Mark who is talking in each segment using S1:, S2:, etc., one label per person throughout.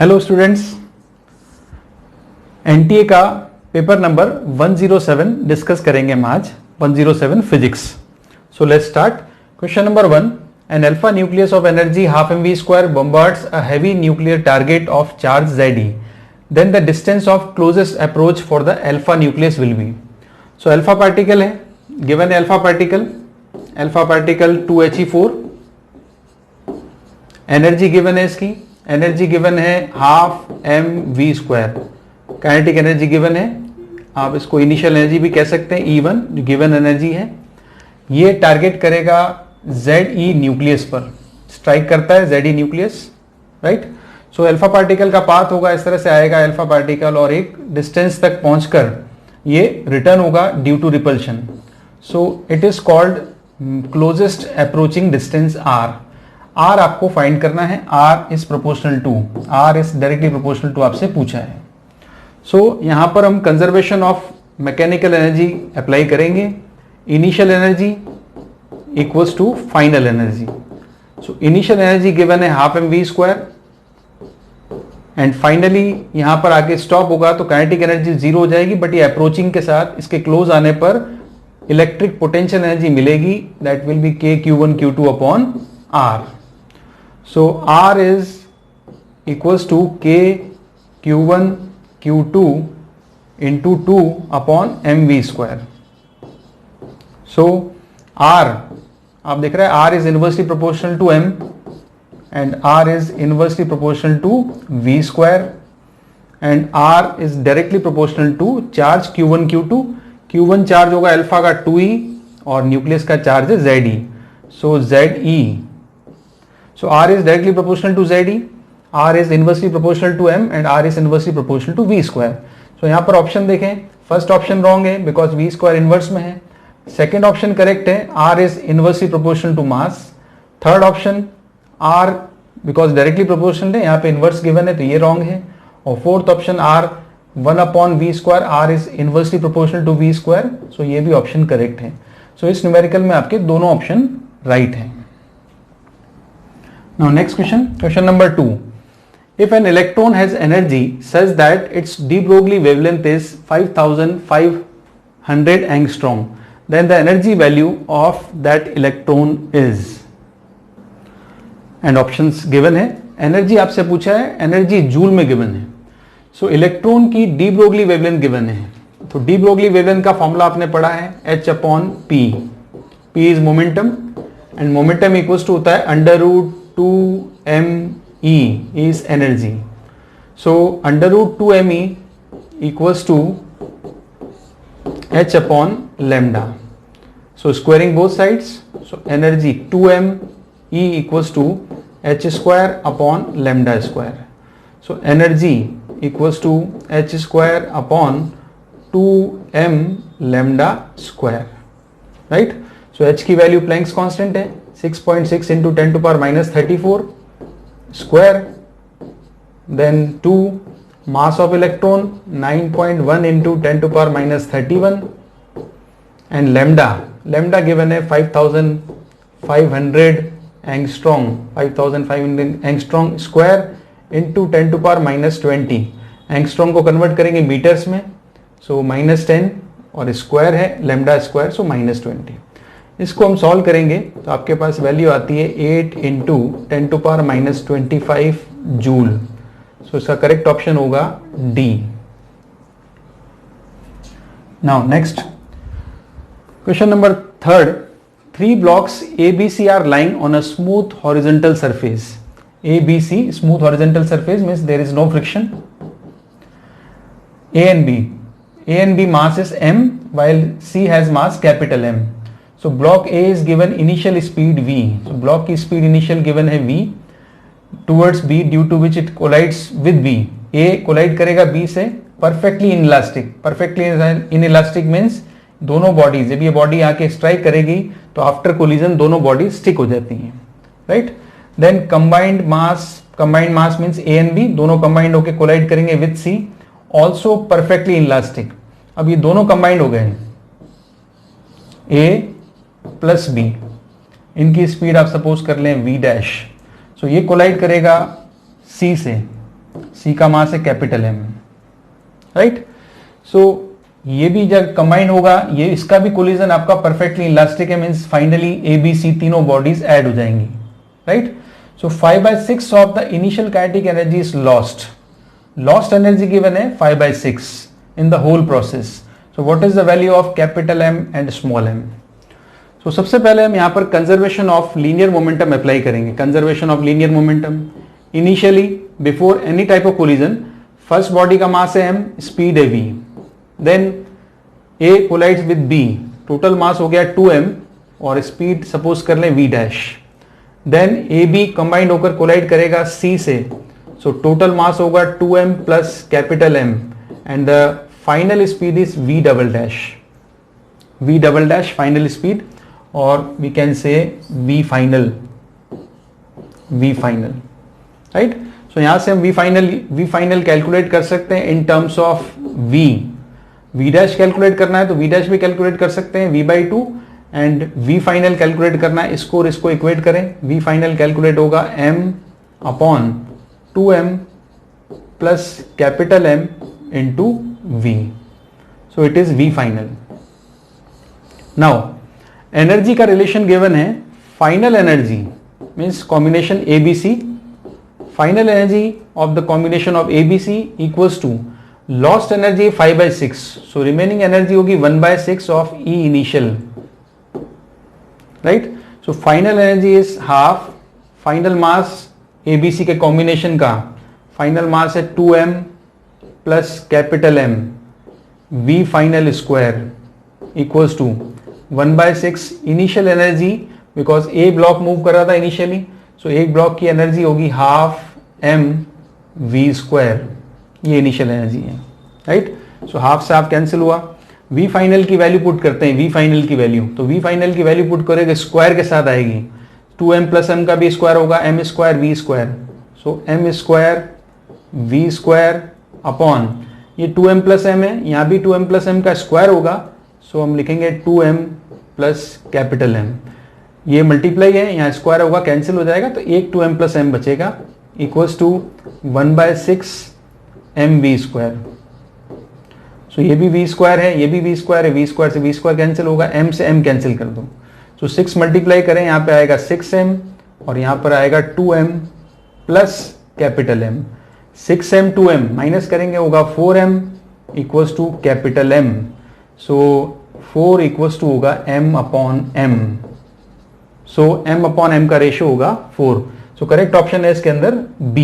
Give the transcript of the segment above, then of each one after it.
S1: Hello students, NTA का paper number 107 discuss करेंगे हम आज। 107 physics. So let's start. Question number 1, an alpha nucleus of energy half mv square bombards a heavy nuclear target of charge Ze. Then the distance of closest approach for the alpha nucleus will be. So alpha particle है, given है alpha particle 2He4, energy given है, इसकी energy given है half mv square, kinetic energy given है, आप इसको initial energy भी कह सकते हैं E1 जो गिवन एनर्जी है। ये टारगेट करेगा Ze न्यूक्लियस पर, स्ट्राइक करता है Ze nucleus, right. So alpha particle का पाथ होगा इस तरह से आएगा अल्फा पार्टिकल और एक डिस्टेंस तक पहुंचकर ये रिटर्न होगा due to repulsion. So it is called closest approaching distance R। R आपको फाइंड करना है, R is proportional to, R is directly proportional to आपसे पूछा है। सो यहां पर हम conservation of mechanical energy apply करेंगे। Initial energy equals to final energy. So initial energy given है half mv square and finally यहां पर आके स्टॉप होगा तो काइनेटिक एनर्जी जीरो हो जाएगी, बट ये अप्रोचिंग के साथ इसके क्लोज आने पर इलेक्ट्रिक पोटेंशियल एनर्जी मिलेगी, that will B k q1 q2 upon R। So R is equals to k q1 q2 into 2 upon mv square. So R आप देख रहे हैं R is inversely proportional to m and R is inversely proportional to v square and R is directly proportional to charge q1 q2। q1 charge होगा alpha का 2e और nucleus का charge है Ze। So Ze, so R is directly proportional to Ze, R is inversely proportional to m and R is inversely proportional to v square। So यहाँ पर option देखें, first option wrong है because v square inverse में है। Second option correct है, R is inversely proportional to mass। Third option R because directly proportional है, यहाँ पे इनवर्स गिवन है तो ये रॉन्ग है। और fourth option R 1 upon v square, R is inversely proportional to v square. So ये भी ऑप्शन करेक्ट है। सो इस न्यूमेरिकल में आपके दोनों ऑप्शन राइट हैं। Now next question, question number 2. If an electron has energy such that its de Broglie wavelength is 5500 angstrom, then the energy value of that electron is, and options given है। Energy आपसे पूछा है, energy joule में given है। So electron की de Broglie wavelength given है, तो de Broglie wavelength का फॉर्मूला आपने पढ़ा है h upon p। p is momentum and momentum equals to होता है under root 2me is energy. So under root 2me equals to h upon lambda. So squaring both sides. So energy 2me equals to h square upon lambda square. So energy equals to h square upon 2m lambda square. Right? So h की value Planck's constant है 6.6 into 10 to power minus 34 square, then 2 mass of electron 9.1 into 10 to power minus 31 and lambda given है 5500 angstrom, 5500 angstrom square into 10 to power minus 20। angstrom को convert करेंगे metres में, so minus 10 और square है lambda square, so minus 20। इसको हम solve करेंगे तो आपके पास वैल्यू आती है 8 into 10 to power minus 25 joule. So इसका करेक्ट ऑप्शन होगा D. Now next question number third, 3 blocks ABC are lying on a smooth horizontal surface। ABC smooth horizontal surface means there is no friction। A and B mass is m while C has mass capital M। So block A is given initial speed v, so block की speed initial given है v towards B due to which it collides with B। A collide करेगा B से perfectly inelastic। perfectly inelastic means दोनों bodies, जब ये body आके strike करेगी तो after collision दोनों bodies stick हो जाती हैं, right। then combined mass means A and B दोनों combined होके collide करेंगे with C, also perfectly inelastic। अब ये दोनों combined हो गए हैं, A प्लस बी, इनकी स्पीड आप सपोज कर लें v डैश। सो ये कोलाइड करेगा C से, C का मास है कैपिटल M, राइट। सो ये भी जब कंबाइन होगा, ये इसका भी कोलिजन आपका परफेक्टली इलास्टिक है, मींस फाइनली ABC तीनों बॉडीज ऐड हो जाएंगी, right. So 5/6 of the initial kinetic energy is lost. Lost energy given है 5/6 in the whole process. So what is the value of capital M and small m? So सबसे पहले हम यहाँ पर conservation of linear momentum apply करेंगे। Conservation of linear momentum, initially before any type of collision, first body का मास है m, speed है v, then A collides with B, total mass हो गया 2m और स्पीड सपोज कर लें v dash. Then AB combined होकर कोलाइड करेगा C से, सो टोटल मास होगा 2m plus capital M and the final speed is v double dash final speed, और we can say v final, right. So यहां से हम v final calculate कर सकते हैं in terms of v dash calculate करना है तो v डैश भी कैलकुलेट कर सकते हैं v/2, and v final calculate करना है, इसको और इसको इक्वेट करें। v फाइनल कैलकुलेट होगा m/2m plus capital M into v, so it is v final. Now energy का रिलेशन गिवन है, final energy means combination ABC, final energy of the combination of ABC equals to lost energy 5/6, so remaining energy होगी 1/6 of E initial, right. So final energy is half final mass ABC के combination का, final mass है 2m plus capital M, V final square equals to 1/6 initial energy, because A block move कर रहा था initially, सो एक block की energy होगी half mv square, ये इनिशियल एनर्जी है, राइट। सो हाफ से हाफ कैंसिल हुआ, v फाइनल की वैल्यू पुट करते हैं, v फाइनल की वैल्यू, तो v फाइनल की वैल्यू पुट करेंगे स्क्वायर के साथ आएगी, 2m प्लस m का भी स्क्वायर होगा, m स्क्वायर v स्क्वायर, सो m square v square upon ये 2m प्लस m है, यहाँ भी 2m प्लस m का स्क्वायर होगा, सो हम लिखेंगे 2m प्लस कैपिटल M, ये मल्टीप्लाई है, यहाँ स्क्वायर होगा कैंसिल हो जाएगा, तो एक 2m प्लस m बचेगा equals to 1/6 mv square. So ये भी v स्क्वायर है, ये भी v स्क्वायर है, v स्क्वायर से v स्क्वायर कैंसिल होगा, m से m कैंसिल कर दो, सो 6 मल्टीप्लाई करें, यहाँ पे आएगा 6m और यहाँ पर आएगा 2m plus capital M, 6m 2m minus करेंगे होगा 4m equals to capital M, so 4 equals to होगा m upon m, so m upon m का रेशियो होगा 4, सो करेक्ट ऑप्शन है इसके अंदर B।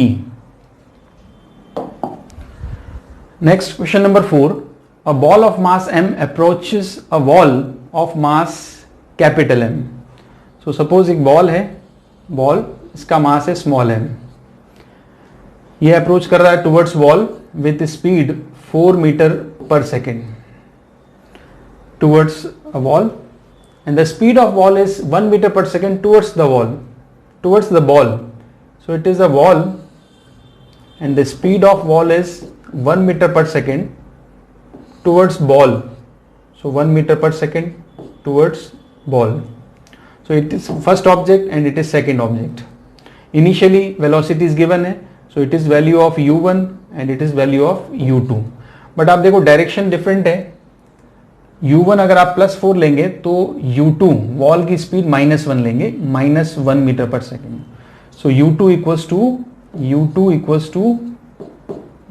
S1: Next question number 4, a ball of mass m approaches a wall of mass capital M। So suppose एक ball है, ball इसका mass है small m, ये अप्रोच कर रहा है towards wall with speed 4 meter per second towards a wall, and the speed of wall is 1 meter per second towards the wall, towards the ball. So it is a wall and the speed of wall is 1 meter per second towards ball. So 1 meter per second towards ball. So it is first object and it is second object. Initially velocity is given है, so it is value of u1 and it is value of u2. But आप देखो direction different है, u1 अगर आप +4 लेंगे तो u2 wall की speed -1 लेंगे, -1 metre per second, so u2 equals to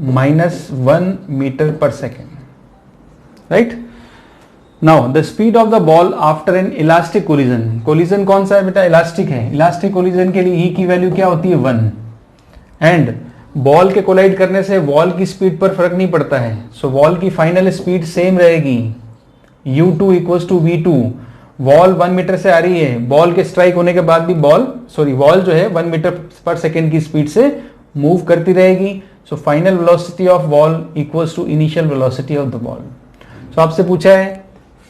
S1: -1 metre per second, right. Now the speed of the ball after an elastic collision, collision कौन सा है बेटा, इलास्टिक है, इलास्टिक कोलिजन के लिए E की वैल्यू क्या होती है 1, एंड बॉल के कोलाइड करने से वॉल की स्पीड पर फर्क नहीं पड़ता है, सो वॉल की फाइनल स्पीड सेम रहेगी, u2 equals to v2, wall 1 metre से आ रही है, बॉल के स्ट्राइक होने के बाद भी वॉल जो है 1 मीटर पर सेकेंड की स्पीड से मूव करती रहेगी, so final velocity of ball equals to initial velocity of the ball. So आपसे पूछा है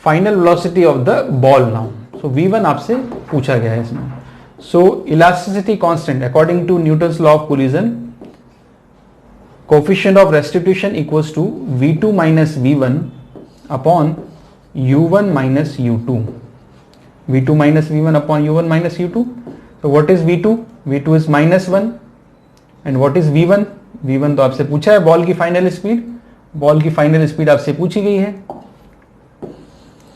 S1: final velocity of the ball now, so v1 आपसे पूछा गया है इसमें। So elasticity constant according to Newton's law of collision, coefficient of restitution equals to v2 minus v1 upon u1 minus u2, v2 minus v1 upon u1 minus u2. So what is v2? v2 is -1 and what is v1? v1 तो आपसे पूछा है, ball की final speed, ball की final speed आपसे पूछी गई है,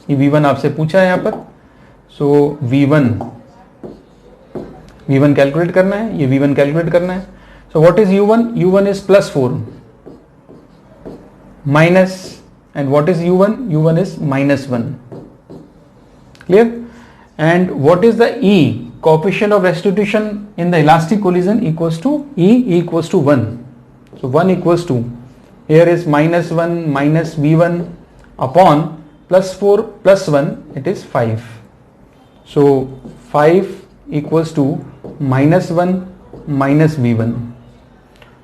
S1: ये v1 आपसे पूछा है यहाँ पर। सो v1 कैलकुलेट करना है, ये v1 कैलकुलेट करना है। सो what is u1? u1 is +4 minus, and what is u1? u1 is -1, clear? And what is the e? coefficient of restitution in the elastic collision equals to e equals to 1. So 1 equals to, here is -1 minus v1 upon +4 + 1, it is 5. So 5 equals to -1 minus v1.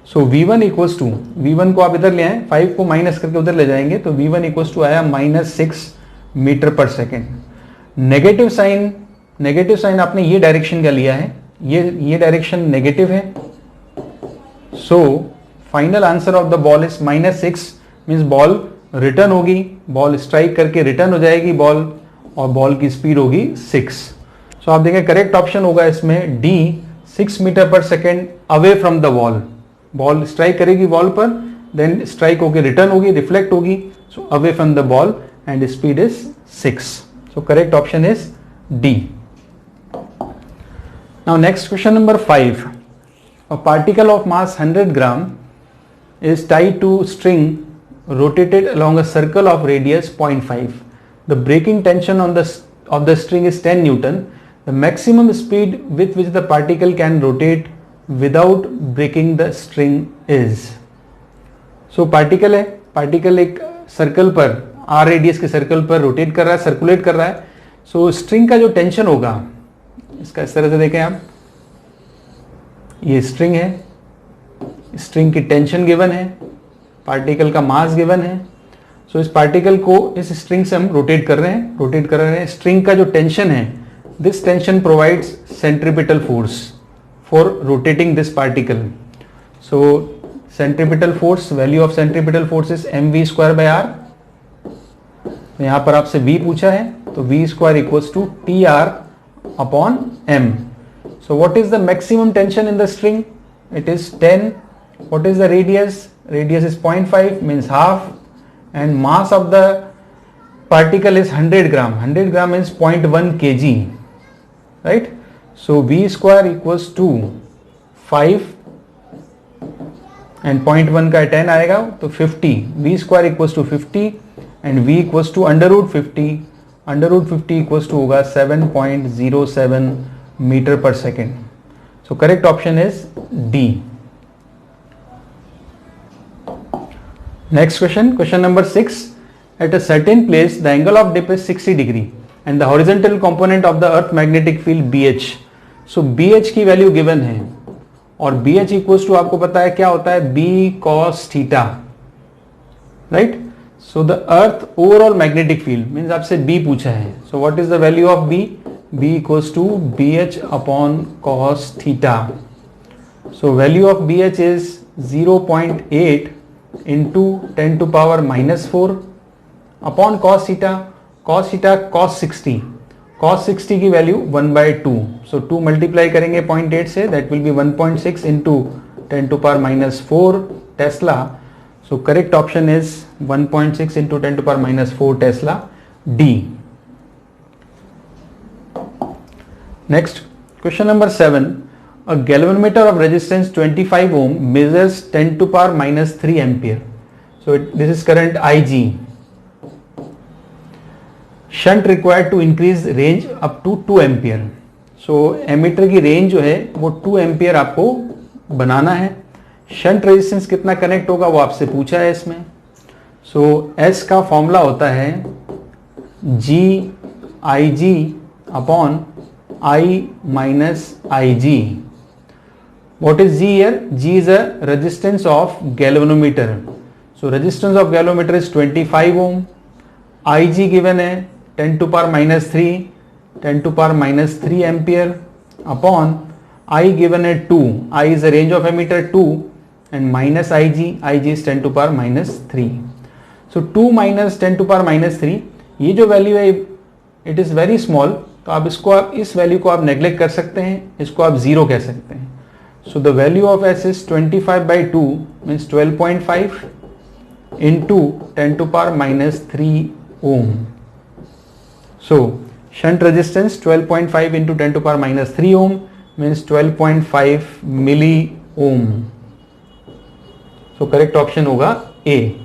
S1: So v1 equals to, v1 को आप इधर ले आए, 5 को minus करके उधर ले जाएंगे, तो v1 equals to आया -6 metre per second. Negative sign आपने ये डायरेक्शन का लिया है, ये डायरेक्शन नेगेटिव है। So final answer of the ball is -6, means ball return होगी, बॉल स्ट्राइक करके रिटर्न हो जाएगी बॉल, और बॉल की स्पीड होगी 6। सो आप देखें करेक्ट ऑप्शन होगा इसमें D, 6 metre per second away from the wall. Ball strike करेगी वॉल पर, देन स्ट्राइक होगी, रिटर्न होगी, रिफ्लेक्ट होगी, so away from the ball and speed is 6। So correct option is D. Now next question number 5. A particle of mass 100 gram is tied to string rotated along a circle of radius 0.5. The breaking tension of the string is 10 Newton. The maximum speed with which the particle can rotate without breaking the string is. So particle है, particle एक circle पर, r radius के circle पर rotate कर रहा है, circulate कर रहा है। सो स्ट्रिंग का जो टेंशन होगा, इसका इस तरह से देखें आप, ये स्ट्रिंग है, स्ट्रिंग की टेंशन गिवन है, पार्टिकल का मास गिवन है। सो इस पार्टिकल को इस स्ट्रिंग से हम रोटेट कर रहे हैं। स्ट्रिंग का जो टेंशन है, this tension provides centripetal force for rotating this particle. So centripetal force, value of centripetal force is mv²/r। तो यहां पर आपसे v पूछा है, तो v² equals to TR upon m. So what is the maximum tension in the string? It is 10. What is the radius? Radius is 0.5, means half, and mass of the particle is 100 gram. 100 gram means 0.1 kg, right? So v² equals to 5 and 0.1 का 10 आएगा तो 50. v² equals to 50 and v equals to √50. √50 equals to होगा 7.07 meter per second. So correct option is D. Next question number 6. At a certain place the angle of dip is 60 degree and the horizontal component of the earth magnetic field BH. So BH की value given है, और BH equals to आपको पता है क्या होता है, B cos theta, right? So the earth overall magnetic field means आपसे B पूछा है. So what is the value of B? B equals to BH upon cos theta. So value of BH is 0.8 into 10 to power -4 upon cos theta. Cos theta cos 60. Cos 60 की value 1/2. So 2 multiply करेंगे 0.8 से, that will be 1.6 into 10 to power -4 Tesla. So correct option is 1.6 into 10 to power -4 Tesla, D. Next, question number 7. A galvanometer of resistance 25 ohm measures 10 to power -3 ampere. So this is current IG. Shunt required to increase range up to 2 ampere. So ammeter की range जो है वो 2 ampere आपको बनाना है। Shunt resistance कितना connect होगा वो आपसे पूछा है इसमें। सो S का फॉर्मूला होता है GIG upon I minus IG. What is G here? G is a resistance of galvanometer. So resistance of galvanometer is 25 ohm. IG given है 10 to power -3 ampere upon I given है 2. I is the range of ammeter 2 and minus IG. IG is 10 to power -3. So 2 minus 10 to power -3, ये जो value है it is very small, तो आप इसको, आप इस वैल्यू को आप नेग्लेक्ट कर सकते हैं, इसको आप जीरो कह सकते हैं। So the value of S is 25 by 2 means 12.5 into 10 to power minus 3 ohm. So shunt resistance 12.5 into 10 to power minus 3 ohm means 12.5 milli ohm. So correct option होगा A.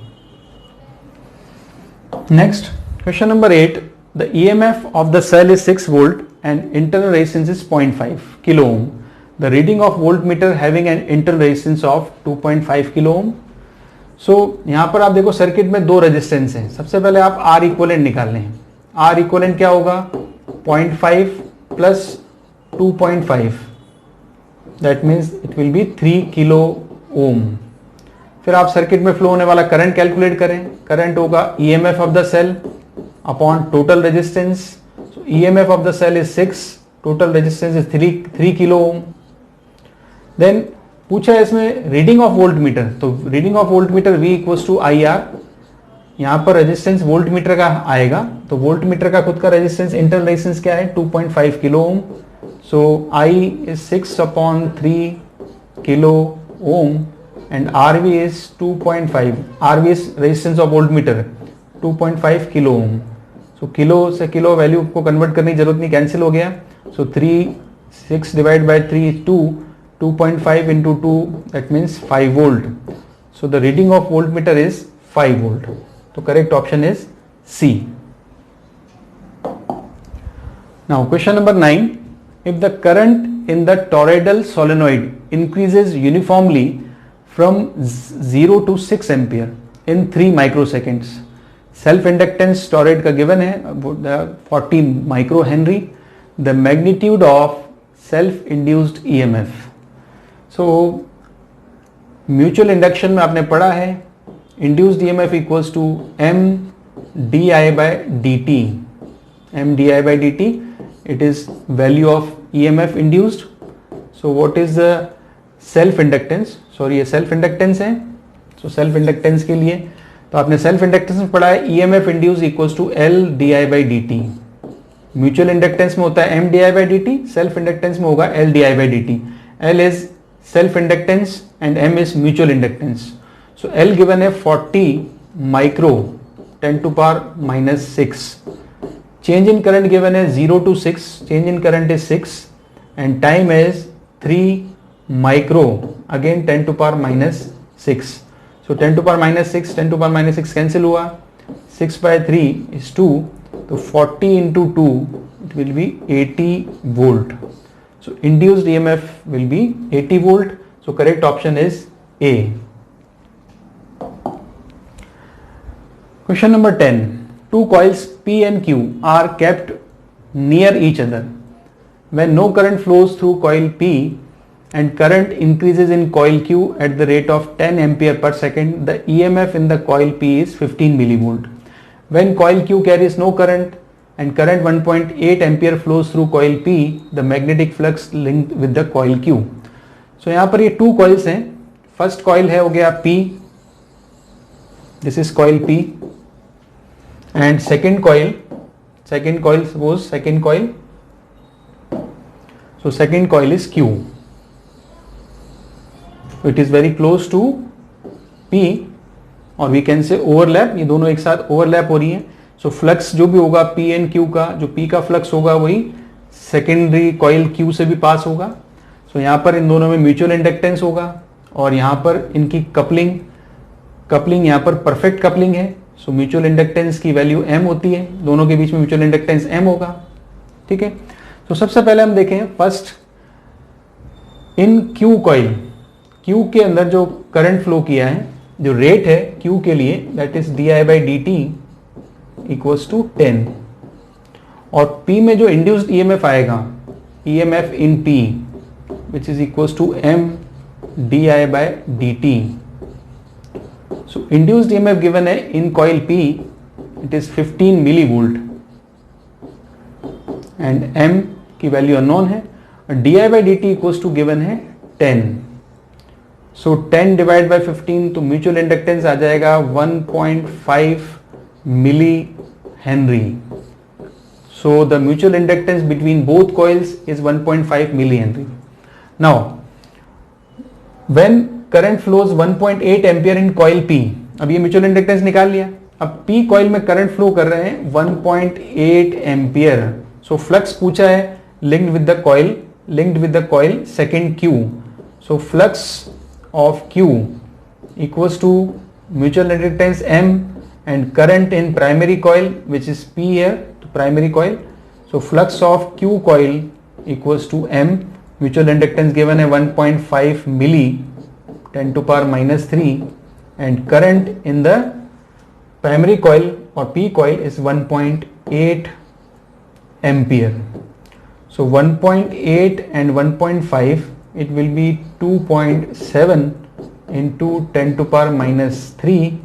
S1: Next, question number 8. The EMF of the cell is 6 volt and internal resistance is 0.5 kilo ohm. The reading of voltmeter having an internal resistance of 2.5 kilo ohm. So यहाँ पर आप देखो circuit में दो resistance हैं. सबसे पहले आप R इक्विवेलेंट निकाल लें. R इक्विवेलेंट क्या होगा? 0.5 plus 2.5. That means it will be 3 kilo ohm. फिर आप सर्किट में फ्लो होने वाला करंट कैलकुलेट करें. करंट होगा EMF of the cell upon total resistance. So EMF of the cell is 6, total resistance is 3 kilo ohm. Then पूछा है इसमें रीडिंग ऑफ वोल्ट मीटर. तो reading of voltmeter V equals to IR. यहां पर resistance volt meter का आएगा. तो volt meter का खुद का रेजिस्टेंस इंटरनल रेजिस्टेंस क्या है? 2.5 kilo ohm. So I is 6 upon 3 kilo ohm and RV is 2.5. RV is resistance of volt meter 2.5 kilo ohm. So kilo से किलो वैल्यू को कन्वर्ट करने की जरूरत नहीं, कैंसिल हो गया. सो 6 divide by 3 is 2.5 into 2, that means 5 volt. So the reading of voltmeter is 5 volt. So correct option is C. Now question number 9. If the current in the toroidal solenoid increases uniformly from 0 to 6 ampere in 3 microseconds, self inductance toroid का given है 40 microhenry. The magnitude of self induced EMF. So mutual induction में आपने पढ़ा है induced EMF equals to M D I by D T. M D I by D T it is value of EMF induced. So what is the self inductance? Sorry ये self inductance है. So self inductance के लिए तो आपने self inductance में पढ़ा है EMF induced equals to L D I by D T. Mutual inductance में होता है M D I by D T, self inductance में होगा L D I by D T. L is self inductance and M is mutual inductance. So L given है 40 micro 10 to power minus 6. Change in current given है 0 to 6. Change in current is 6 and time is 3 micro again 10 to power minus 6. So 10 to power minus 6, 10 to power minus 6 cancel हुआ. 6 by 3 is 2. तो 40 into 2 it will be 80 volt. So induced EMF will be 80 volt. So correct option is A. Question number 10. Two coils P and Q are kept near each other. When no current flows through coil P and current increases in coil Q at the rate of 10 ampere per second, the EMF in the coil P is 15 millivolt. When coil Q carries no current and current 1.8 ampere flows through coil P, the magnetic flux linked with the coil Q. So यहाँ पर ये two coils हैं. First coil है हो गया P, this is coil P, and second coil suppose second coil, so second coil is Q. It is very close to P और we can say overlap. ये दोनों एक साथ overlap हो रही हैं. सो फ्लक्स जो भी होगा पी एन क्यू का, जो पी का फ्लक्स होगा वही सेकेंडरी कॉइल क्यू से भी पास होगा. सो यहाँ पर इन दोनों में म्यूचुअल इंडक्टेंस होगा और यहाँ पर इनकी कपलिंग यहाँ पर परफेक्ट कपलिंग है. सो म्यूचुअल इंडक्टेंस की वैल्यू एम होती है. दोनों के बीच में म्यूचुअल इंडक्टेंस एम होगा. ठीक है. तो सबसे पहले हम देखें first in Q coil, Q के अंदर जो करंट फ्लो किया है, जो रेट है क्यू के लिए that is D I by D T equals to 10 और P में जो इंड्यूस्ड EMF आएगा EMF in P which is equals to M DI by DT. So induced EMF गिवन है in coil P it is 15 millivolt and M की value unknown है. DI by DT equals to given है 10. सो 10 divide by 15 तो mutual inductance आ जाएगा 1.5 milli Henry. So the mutual inductance between both coils is 1.5 milli Henry. Now when current flows 1.8 ampere in coil P, अब ये mutual inductance निकाल लिया, अब P coil में current flow कर रहे हैं 1.8 एम्पियर, सो फ्लक्स पूछा है linked with the coil second Q, so flux of Q equals to mutual inductance M and current in primary coil which is P here, primary coil, so flux of Q coil equals to M, mutual inductance given है 1.5 milli 10 to power minus 3 and current in the primary coil or P coil is 1.8 ampere, so 1.8 and 1.5 it will be 2.7 into 10 to power minus 3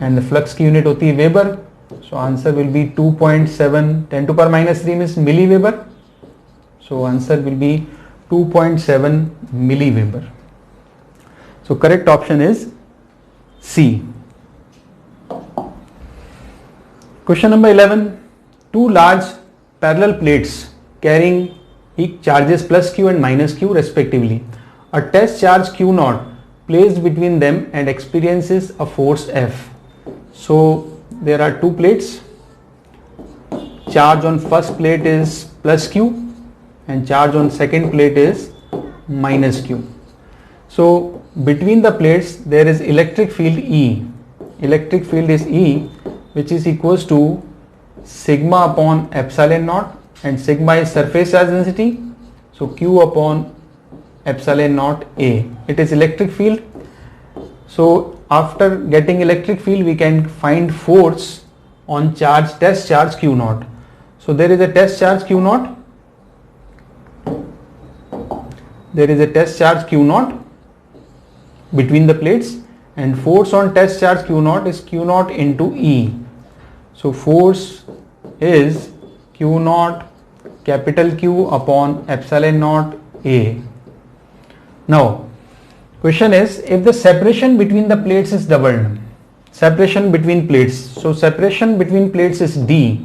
S1: and the flux की unit होती है Weber, so answer will be 2.7, 10 to power minus 3 means milliweber, so answer will be 2.7 milliweber. So correct option is C. Question number 11, two large parallel plates carrying each charges plus Q and minus Q respectively. A test charge Q naught placed between them and experiences a force F. So there are two plates, charge on first plate is plus Q and charge on second plate is minus Q. So between the plates there is electric field E. Electric field is E, which is equals to sigma upon epsilon naught, and sigma is surface charge density, so Q upon epsilon naught A. It is electric field. So after getting electric field we can find force on charge, test charge Q naught. So there is a test charge Q naught, there is a test charge Q naught between the plates, and force on test charge Q naught is Q naught into E. So force is Q naught capital Q upon epsilon naught A. Now question is, if the separation between the plates is doubled, separation between plates, so separation between plates is D,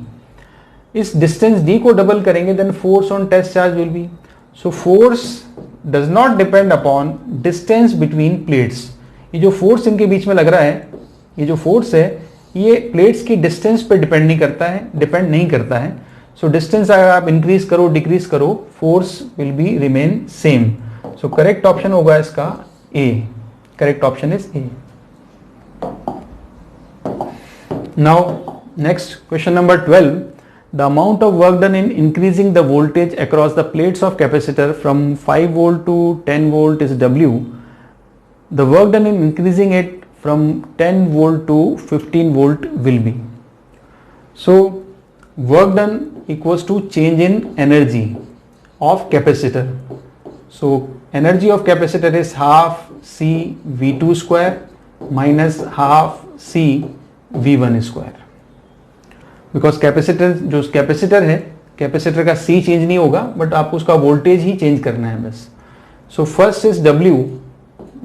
S1: इस distance D को double करेंगे then force on test charge will be, so force does not depend upon distance between plates. ये जो force इनके बीच में लग रहा है, ये जो force है ये plates की distance पे depend नहीं करता है, so distance अगर आप increase करो decrease करो force will be remain same, so correct option होगा इसका A. Correct option is A. Now next question number 12, the amount of work done in increasing the voltage across the plates of capacitor from 5 volt to 10 volt is W. The work done in increasing it from 10 volt to 15 volt will be. So work done equals to change in energy of capacitor. So energy of capacitor is half C V2 square minus half C V1 square. Because capacitor जो capacitor है, capacitor का C change नहीं होगा but आपको उसका voltage ही change करना है बस. So first is W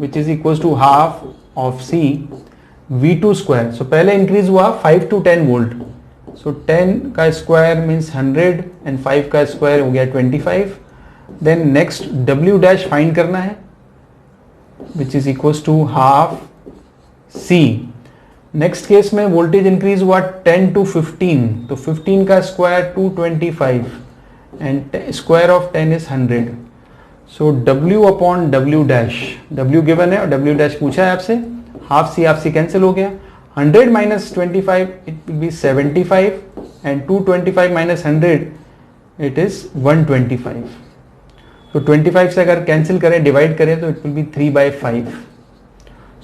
S1: which is equal to half of C V2 square. So पहले इंक्रीज हुआ 5 to 10 वोल्ट, सो 10 का स्क्वायर मीन्स 100 एंड 5 का स्क्वायर हो गया 25. Then next W dash find करना है which is equal to half C. Next case में voltage increase हुआ 10 to 15, तो 15 का square 225 and square of 10 is 100. So W upon W dash, W given है और W डैश पूछा है आपसे, हाफ C कैंसिल हो गया. 100 minus 25 it will B 75 and 225 minus 100 it is 125. तो 25 से अगर कैंसिल करें डिवाइड करें तो it will B 3/5.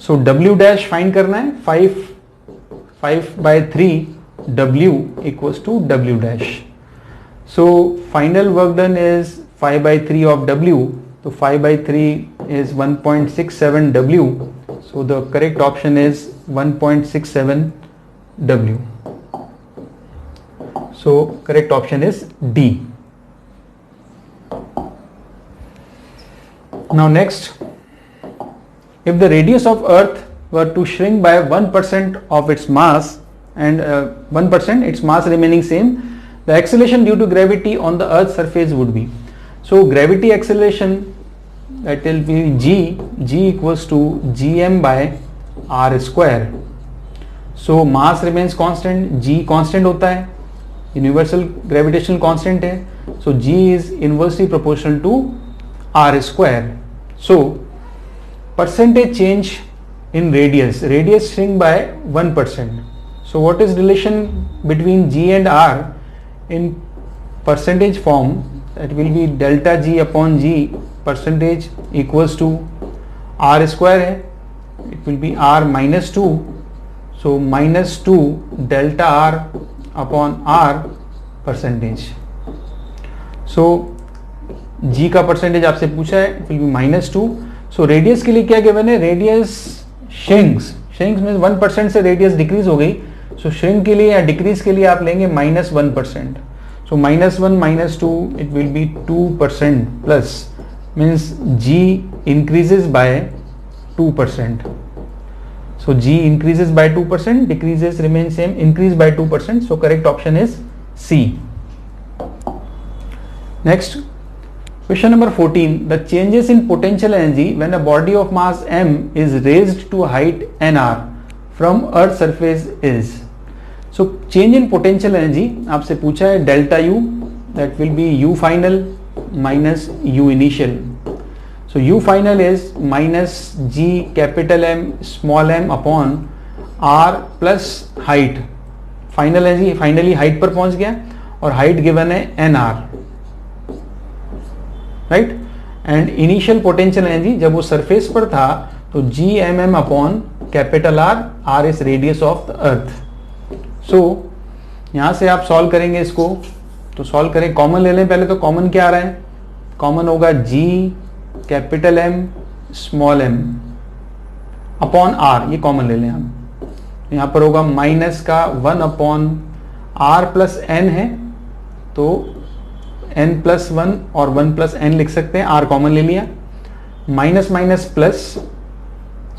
S1: So W dash find करना है, 5/3 W equals to W dash. So final work done is 5/3 of W. So 5/3 is 1.67 W. So the correct option is 1.67 W. So correct option is D. Now next, if the radius of Earth were to shrink by 1% of its mass and 1% its mass remaining same, the acceleration due to gravity on the Earth's surface would be. So gravity acceleration that will be g equals to gm by r square. So mass remains constant, g constant होता है, universal gravitational constant है, so g is inversely proportional to r square. So percentage change in radius shrink by 1%. So what is relation between g and r in percentage form? That will be delta g upon g, percentage equals to r square है, it will be r minus 2, so minus 2 delta r upon r percentage. So g का percentage आपसे पूछा है, it will be minus 2. So radius के लिए क्या given है? Radius shrinks means 1% से रेडियस डिक्रीज हो गई. सो श्रिंक के लिए या डिक्रीज के लिए आप लेंगे -1%. सो -1 -2 it will B 2% plus, means g increases by 2%. So g increases by 2%, decreases remain same, increase by 2%. So correct option is C. Next, question number 14. The changes in potential energy when a body of mass m is raised to height nr from Earth's surface is. So change in potential energy आपसे पूछा है delta U, that will be U final minus U initial. So U final is minus G capital M small m upon R plus height. Final energy finally height पर पहुंच गया और height given है nr, right. And initial potential energy जब वो surface पर था तो G M M upon capital R, R is radius of the earth. So यहां से आप सॉल्व करेंगे इसको, तो सॉल्व करें, कॉमन ले लें पहले. तो कॉमन क्या आ रहा है? कॉमन होगा G capital M small M upon R, ये कॉमन ले लें हम. यहां पर होगा माइनस का 1 अपॉन आर प्लस एन है, तो n प्लस 1 और 1 प्लस n लिख सकते हैं, r कॉमन ले लिया, माइनस माइनस प्लस,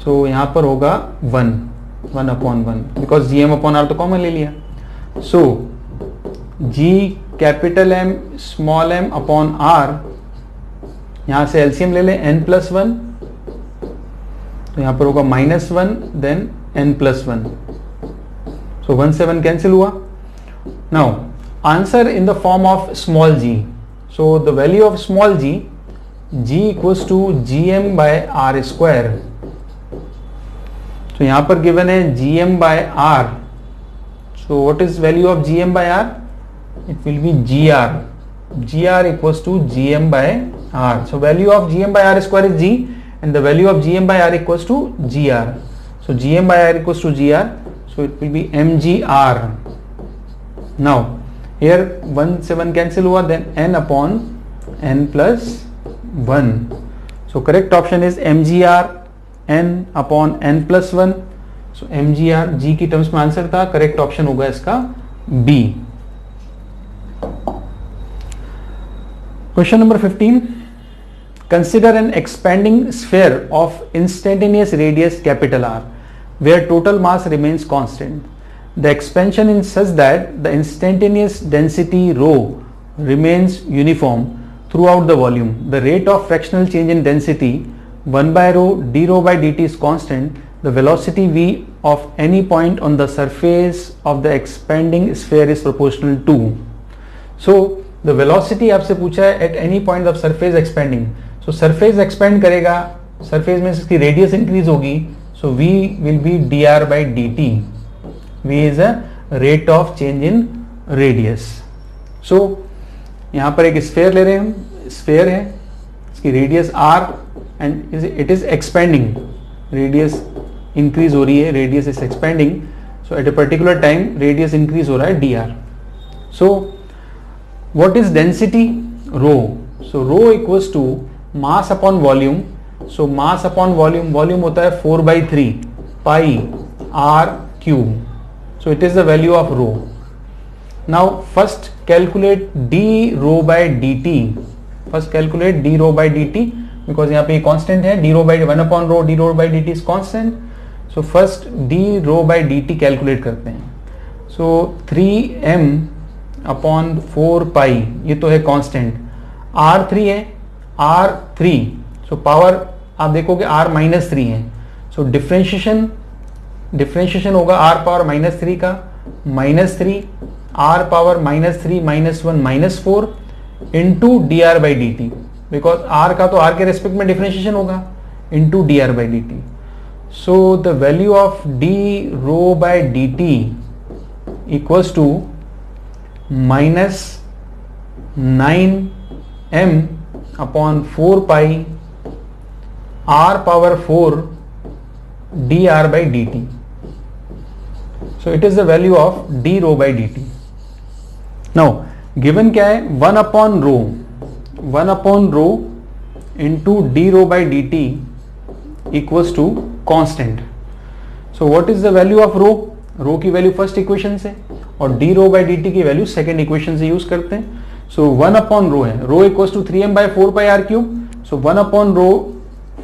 S1: सो यहां पर होगा 1 upon 1 because G M upon R तो कॉमन ले लिया. So g capital M small m upon r, यहां से एलसीएम ले लें n प्लस 1, तो यहां पर होगा -1 देन n प्लस 1, सो 1 से 1 कैंसिल हुआ. Now answer in the form of small g. So the value of small g equals to gm by r square. So यहाँ पर given है gm by r. So what is value of gm by r? It will be gr. gr equals to gm by r. So value of gm by r square is g and the value of gm by r equals to gr. So gm by r equals to gr. So it will be mgr. Now here 1 से 1 cancel हुआ, then n upon n plus 1. So correct option is mgr n upon n plus 1. So mgr g की terms में answer था, correct option होगा इसका B. Question number 15. Consider an expanding sphere of instantaneous radius capital R where total mass remains constant. The expansion is such that the instantaneous density rho remains uniform throughout the volume. The rate of fractional change in density 1 by rho d rho by dt is constant. The velocity v of any point on the surface of the expanding sphere is proportional to. So the velocity आपसे पूछा है at any point of surface expanding. So surface expand करेगा, surface में इसकी radius increase होगी, so v will be dr by dt. V is a rate of change in radius. So यहाँ पर एक स्फेयर ले रहे हैं हम, स्फेयर है, इसकी radius r and it is expanding, radius increase हो रही है, radius is expanding, so at a particular time radius increase हो रहा है dr. So what is density? Rho. So rho equals to mass upon volume. So mass upon volume, volume होता है 4/3 pi r cube. So it is the value of rho. Now first calculate d rho by dt. First calculate d rho by dt because यहाँ पे constant है, d rho by 1 upon rho, d rho by dt is constant. So first d rho by dt calculate करते हैं. So 3m upon 4 pi, ये तो है constant. R3 है, R3. So power आप देखोगे r -3 है, सो डिफ्रेंशिएशन होगा r पावर -3 का -3 r power -3 -1 -4 into dr/dt, because r का तो r के रेस्पेक्ट में डिफ्रेंशिएशन होगा into dr/dt. So the value of d rho by dt equals to -9m upon 4 pi r power 4 dr/dt. So it is the value of d rho by dt. Now given क्या है, 1 upon rho into d rho by dt equals to constant. So what is the value of rho? Rho की value first equation से और d rho by dt की value second equation से use करते हैं. सो 1 upon rho है, rho equals to 3m by 4 pi r cube. So 1 upon rho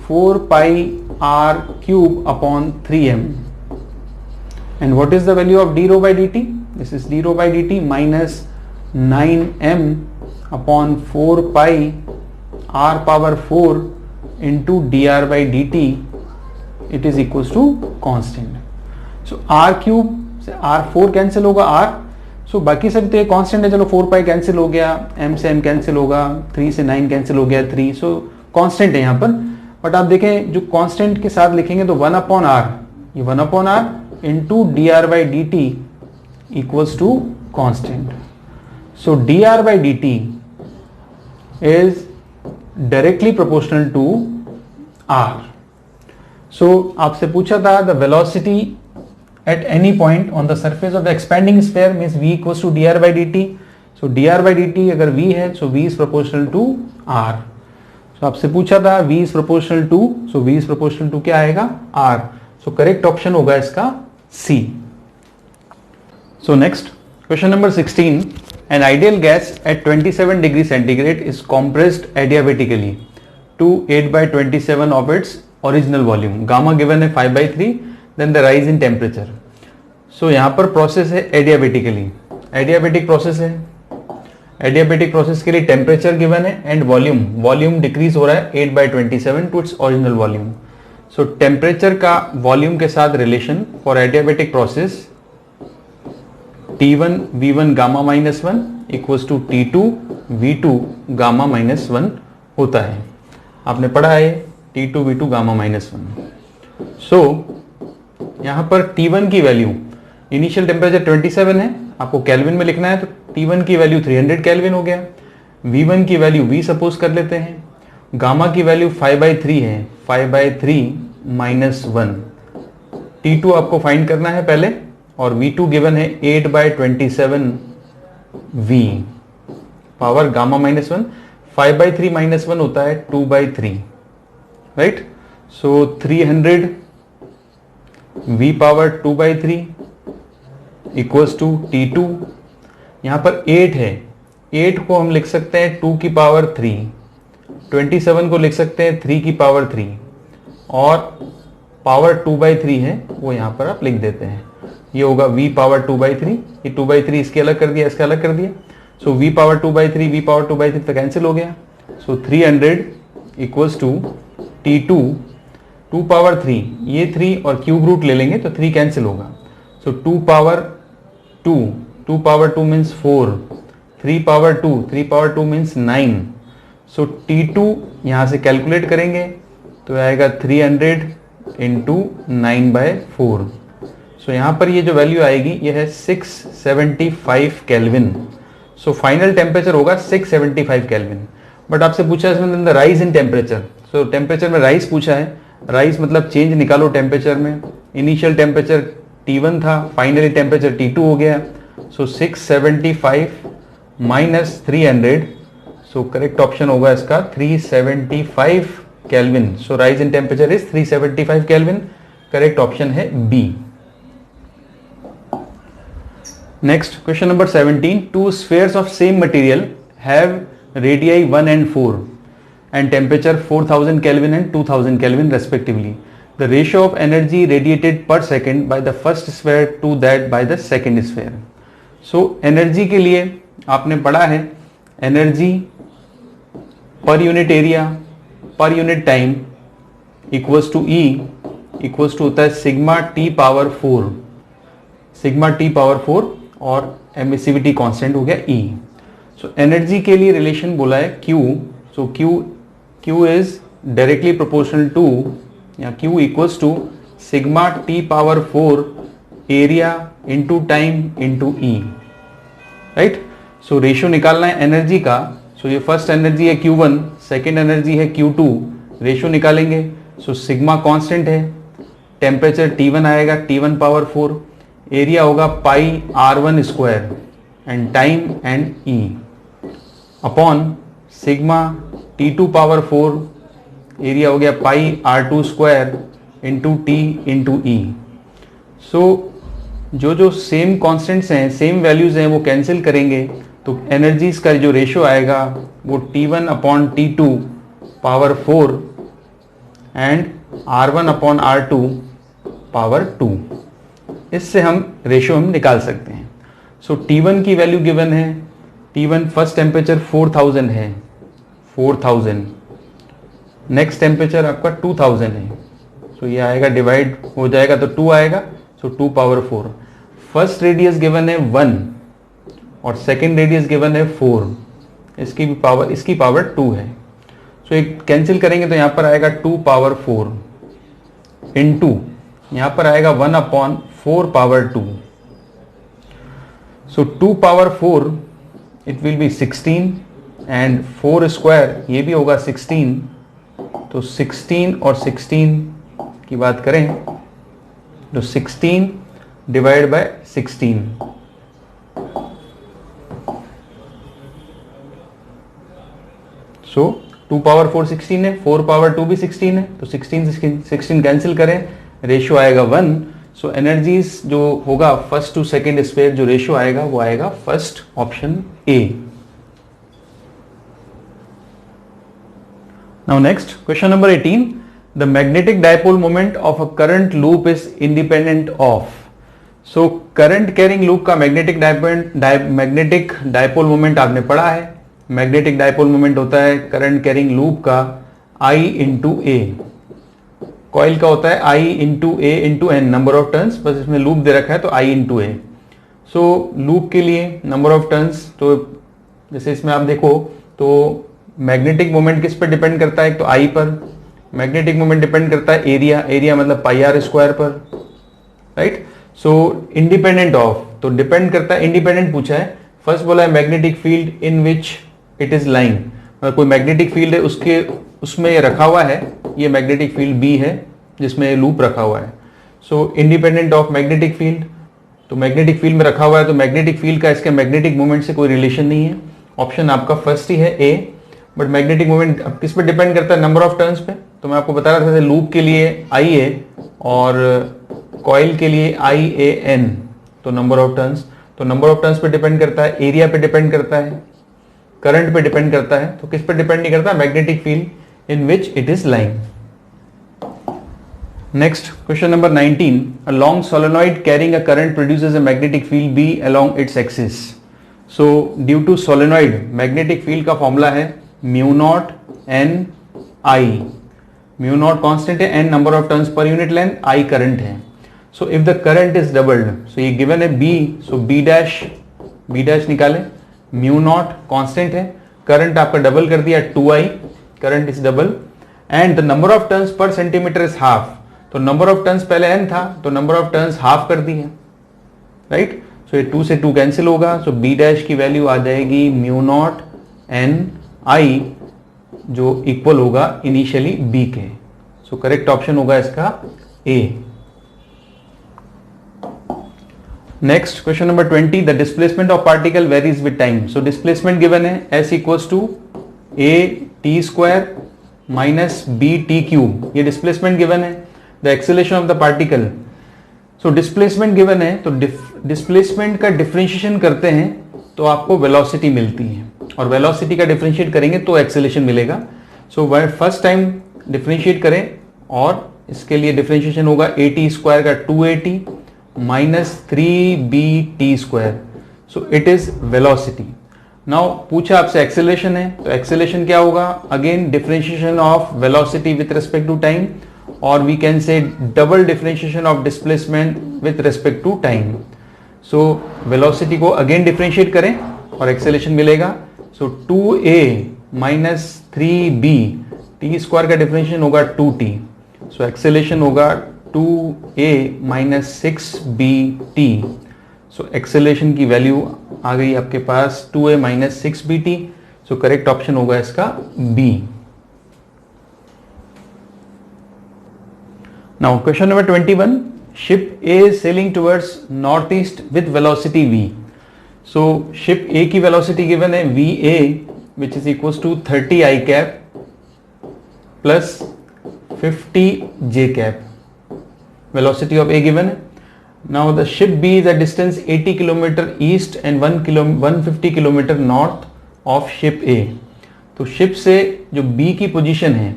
S1: 4 pi r cube upon 3m. And what is the value of d rho by dt? This is d rho by dt minus 9m upon 4 pi r power 4 into dr by dt. It is equals to constant. So r cube से r4 cancel होगा r. सो बाकी सब तो constant है, चलो 4 pi cancel हो गया, m से m कैंसिल होगा, 3 से 9 कैंसिल हो गया 3. सो कांस्टेंट है यहाँ पर. बट आप देखें जो कांस्टेंट के साथ लिखेंगे तो 1 अपॉन r, ये 1 upon r into D R by D T equals to constant. So D R by D T is directly proportional to r. So आपसे पूछा था the velocity at any point on the surface of the expanding sphere means v equals to dr by dt. so dr by dt अगर v है so v is proportional to r. so आपसे पूछा था v is proportional to, so v is proportional to क्या आएगा r. so correct option होगा इसका c. so next question number 16. an ideal gas at 27 degree centigrade is compressed adiabatically to 8/27 of its original volume. gamma given है 5/3. Then the rise in temperature. So यहाँ पर process है adiabatically, adiabatic process है. Adiabatic process के लिए temperature given है and volume decrease हो रहा है 8/27 to its original volume. So temperature का वॉल्यूम के साथ relation for adiabatic process T1 V1 gamma -1 equals to T2 V2 gamma -1 होता है. आपने पढ़ा है T2 V2 गामा -1. सो यहां पर T1 की वैल्यू, इनिशियल टेम्परेचर 27 है, आपको केल्विन में लिखना है तो T1 की वैल्यू 300 केल्विन हो गया. V1 की वैल्यू V सपोज कर लेते हैं. गामा की वैल्यू 5/3 है, 5/3 -1. T2 आपको फाइंड करना है पहले और V2 गिवन है 8/27 V पावर गामा -1. 5/3 -1 होता है 2/3, right. So 300 V power 2/3 equals to T2. यहां पर 8 है, 8 को हम लिख सकते हैं 2 की पावर 3, 27 को लिख सकते हैं 3 की पावर 3 और पावर 2/3 है वो यहां पर आप लिख देते हैं. ये होगा V पावर 2/3. ये 2/3 इसके अलग कर दिया, इसके अलग कर दिया. सो V पावर 2/3 V पावर 2/3 तो कैंसिल हो गया. सो 300 इक्वल्स टू T2 2 पावर 3, ये 3 और क्यूब रूट ले लेंगे तो 3 कैंसिल होगा. सो 2 पावर 2 मीन्स 4, 3 पावर 2 मीन्स 9. सो T2 यहां से कैलकुलेट करेंगे तो आएगा 300 इंटू 9/4. सो यहां पर ये जो वैल्यू आएगी ये है 675 केल्विन. सो फाइनल टेम्परेचर होगा 675 केल्विन. बट आपसे पूछा है इसमें rise in temperature. So temperature में राइज पूछा है, राइज मतलब चेंज निकालो टेम्परेचर में. इनिशियल टेम्परेचर T1 था, फाइनली टेम्परेचर T2 हो गया. So 675 minus 300. So correct option होगा इसका 375 kelvin. So rise in temperature is 375 kelvin. Correct option है B. Next question number 17. Two spheres of same material have radii 1 and 4 and temperature 4000 Kelvin and 2000 Kelvin respectively. The ratio of energy radiated per second by the first sphere to that by the second sphere. So energy के लिए आपने पढ़ा है energy per unit area per unit time equals to E equals to होता है sigma T power 4, sigma T power 4 और emissivity constant हो गया ई। सो एनर्जी के लिए रिलेशन बोला है Q, so Q is directly proportional to या Q equals to sigma T power 4 area into time into E, right. So ratio निकालना है एनर्जी का। सो ये फर्स्ट एनर्जी है Q1, सेकेंड एनर्जी है Q2, रेशियो निकालेंगे। सो सिग्मा कांस्टेंट है, temperature T1 आएगा, T1 पावर 4, एरिया होगा पाई R1 square and time and E upon sigma T2 power 4, area हो गया पाई R2 square into T into E। सो जो same constants हैं, same values हैं, वो कैंसिल करेंगे तो एनर्जीज का जो रेशियो आएगा वो T1 upon T2 power 4 and R1 upon R2 power 2। इससे हम रेशियो हम निकाल सकते हैं। सो T1 की वैल्यू गिवन है, T1 फर्स्ट टेम्परेचर 4000 है, 4000, नेक्स्ट टेम्परेचर आपका 2000 है। सो ये आएगा डिवाइड हो जाएगा तो 2 आएगा, सो 2 पावर 4। फर्स्ट रेडियस गिवन है 1 और सेकेंड रेडियस गिवन है 4, इसकी पावर 2 है। सो एक कैंसिल करेंगे तो यहां पर आएगा 2 पावर 4 इंटू यहां पर आएगा 1 upon 4 power 2। So 2 power 4 it will B 16 and 4 square ये भी होगा 16, तो 16 और 16 की बात करें तो 16 डिवाइड बाय 16, सो 2 पावर 4 16 है, 4 पावर 2 भी 16 है, तो 16 कैंसिल करें, रेशियो आएगा 1। सो एनर्जीज जो होगा फर्स्ट टू सेकेंड स्पेयर जो रेशियो आएगा वो आएगा first option A. Now next question number 18, the magnetic dipole moment of a current loop is independent of. So current carrying loop का मैग्नेटिक डायपोल मोमेंट आपने पढ़ा है। मैग्नेटिक डायपोल मोमेंट होता है करंट कैरिंग लूप का I into A, coil का होता है I into A into N, number of turns, बस इसमें लूप दे रखा है तो I into A. So loop के लिए नंबर ऑफ टर्न्स, तो जैसे इसमें आप देखो तो मैग्नेटिक मोमेंट किस पर डिपेंड करता है, तो I पर। मैग्नेटिक मोमेंट डिपेंड करता है एरिया मतलब पाई आर स्क्वायर पर, राइट। सो इंडिपेंडेंट ऑफ, तो डिपेंड करता है, इंडिपेंडेंट पूछा है। फर्स्ट बोला है magnetic field in which it is lying, कोई मैग्नेटिक फील्ड है उसमें ये रखा हुआ है, ये मैग्नेटिक फील्ड बी है जिसमें लूप रखा हुआ है। सो इंडिपेंडेंट ऑफ मैग्नेटिक फील्ड, तो मैग्नेटिक फील्ड में रखा हुआ है तो मैग्नेटिक फील्ड का इसके मैग्नेटिक मोमेंट से कोई रिलेशन नहीं है। ऑप्शन आपका फर्स्ट ही है ए। बट मैग्नेटिक मोमेंट अब किस पर डिपेंड करता है, नंबर ऑफ टर्न्स पे। तो मैं आपको बता रहा था लूप के लिए आई ए और कॉइल के लिए आई ए एन, तो नंबर ऑफ टर्न्स, तो नंबर ऑफ टर्न्स पे डिपेंड करता है, एरिया पे डिपेंड करता है, करंट पे डिपेंड करता है, तो किस पे डिपेंड नहीं करता, magnetic field in which it is lying. Next question number 19, a long solenoid carrying a current produces a magnetic field B along its axis. So due to solenoid magnetic field का formula है mu naught N I, mu naught constant है, N number of turns per unit length, I current है। So if the current is doubled, so ये given है B, so B dash निकाले, mu naught constant है, current आपका double कर दिया 2i, current is double, and the number of turns पर centimetre is half. तो नंबर ऑफ टर्न्स पहले n था तो नंबर ऑफ टर्न्स हाफ कर दी है, राइट। सो ये 2 से 2 कैंसिल होगा, सो बी डैश की वैल्यू आ जाएगी म्यू नॉट एन आई, जो इक्वल होगा इनिशियली बी के। सो करेक्ट ऑप्शन होगा इसका A. Next question number 20, the displacement of particle varies with time. So displacement given है s equals to a t square minus b t cube, ये displacement given है। The acceleration of the particle, so displacement given है तो displacement का differentiation करते हैं तो आपको वेलोसिटी मिलती है, और वेलोसिटी का डिफरेंशिएट करेंगे तो एक्सेलरेशन मिलेगा। सो फर्स्ट टाइम डिफरेंशिएट करें और इसके लिए डिफरेंशिएशन होगा ए टी स्क्वायर का 2at minus 3bt square, so it is velocity. Now पूछा आपसे एक्सेलरेशन है, तो एक्सेलरेशन क्या होगा? Again differentiation of velocity with respect to time, और we can say double differentiation of displacement with respect to time. So velocity को again differentiate करें और एक्सेलरेशन मिलेगा. So 2a minus 3b, T square का differentiation होगा 2t. So acceleration होगा 2a minus 6bt. So acceleration की value आ गई आपके पास 2a माइनस 6bt. सो करेक्ट ऑप्शन होगा इसका B. Now question number 21. Ship A is sailing towards northeast with velocity v. So ship A की velocity given है VA which is equals to 30 I cap plus 50 J cap. Velocity of A given है. Now the ship B is at distance 80 km east and 150 km north of ship A. तो ship से जो B की position है,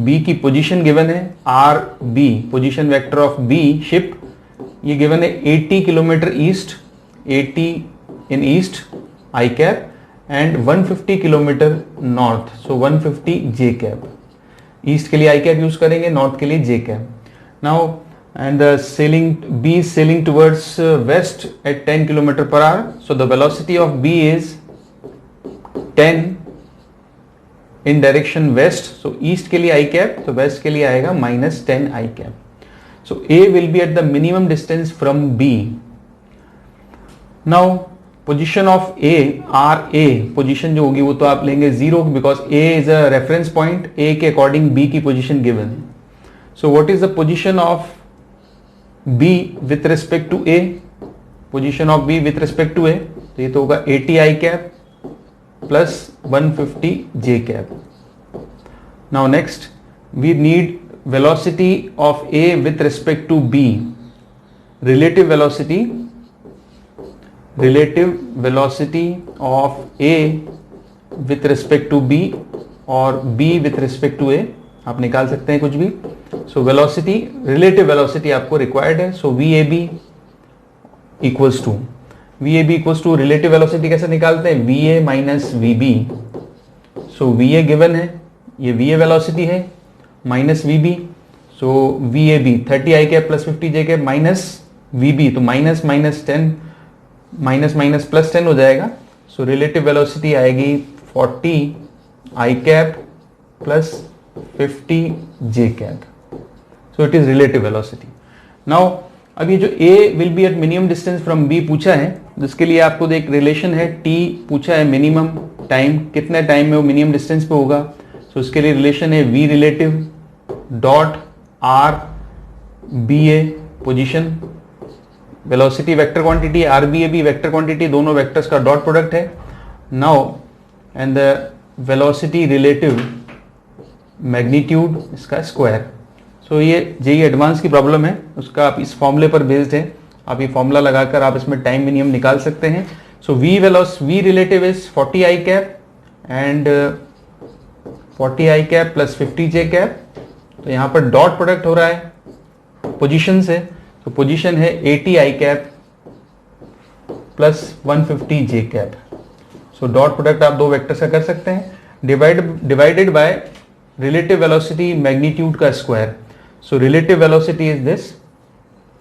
S1: B की position given है RB, position vector of B ship, ये given है 80 kilometre east, 80 in east I cap and 150 kilometre north, so 150 J cap. East के लिए I कैप यूज करेंगे, नॉर्थ के लिए J cap. Now and B is sailing towards west at 10 km per hour. So the velocity of B is 10 in direction west. So east के लिए I cap, तो west के लिए आएगा minus 10 I cap. So A will be at the minimum distance from B. Now position of A, RA, position जो होगी वो तो आप लेंगे 0 because A is a reference point. A के according B की position given है. So what is the position of B with respect to A? Position of B with respect to A, तो ये तो होगा 80 I cap plus 150 J cap. Now next we need velocity of A with respect to B. Relative velocity of A with respect to B और B with respect to A आप निकाल सकते हैं कुछ भी. सो वेलोसिटी, रिलेटिव वेलोसिटी आपको required है. So VAB equals to relative velocity कैसे निकालते हैं? VA minus VB. So VA given है, ये VA वेलोसिटी है, minus VB. So VAB 30 I cap plus 50 J cap minus VB, तो minus minus 10 minus minus plus 10 हो जाएगा. सो रिलेटिव वेलोसिटी आएगी 40 I cap plus 50 J cap. So it is relative velocity. Now अब ये जो A will be at minimum distance from B पूछा है, जिसके लिए आपको एक रिलेशन है T पूछा है, मिनिमम टाइम कितने टाइम में वो मिनिमम डिस्टेंस पे होगा. सो इसके लिए रिलेशन है V relative dot R BA position, velocity vector quantity, RBA भी वेक्टर क्वांटिटी, दोनों वेक्टर्स का डॉट प्रोडक्ट है. Now and the velocity relative magnitude इसका स्क्वायर. सो ये जेईई एडवांस की प्रॉब्लम है, उसका आप इस फॉर्मूले पर बेस्ड है, आप ये फॉर्मूला लगाकर आप इसमें टाइम मिनिमम निकाल सकते हैं. सो V relative is 40 I cap and 40 I cap plus 50 J cap. तो यहाँ पर डॉट प्रोडक्ट हो रहा है पोजीशन से, तो पोजीशन है 80 I cap plus 150 J cap. So dot product आप दो वेक्टर्स का कर सकते हैं, divided by relative velocity magnitude का square. So relative velocity is this,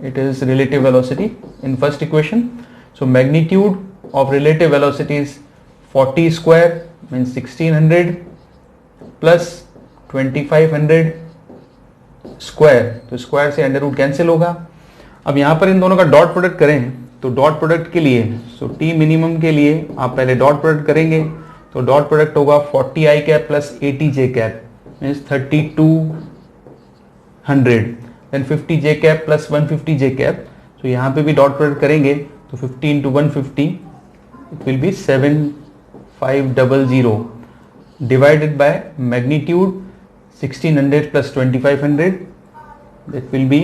S1: it is relative velocity in first equation. So magnitude of relative velocity is 40 square means 1600 plus 2500 square. तो square से under root cancel होगा. अब यहाँ पर इन दोनों का dot product करें तो डॉट प्रोडक्ट के लिए T मिनिमम के लिए आप पहले डॉट प्रोडक्ट करेंगे, तो डॉट प्रोडक्ट होगा 40 I cap plus 80 J cap means 3200 then 50 J cap plus 150 J cap. So यहाँ पे भी डॉट प्रोडक्ट करेंगे तो 50 into 150 it will be 7500 divided by magnitude 1600 plus 2500 that will be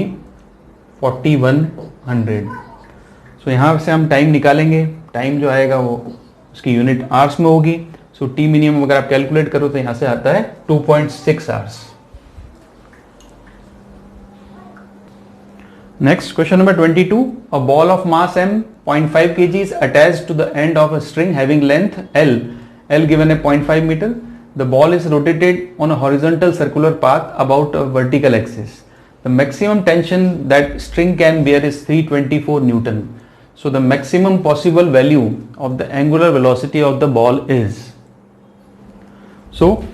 S1: 4100. So यहाँ से हम टाइम निकालेंगे, टाइम जो आएगा वो उसकी यूनिट आवर्स में होगी. सो T मिनिमम अगर आप कैलकुलेट करो तो यहां से आता है 2.6 hours. Next, question number 22. A ball of mass m, 0.5 kg is attached to the end of a string having length L. L given a 0.5 meter. The ball is rotated on a horizontal circular path about a vertical axis. The maximum tension that string can bear is 324 Newton. So the maximum possible value of the angular velocity of the ball is. So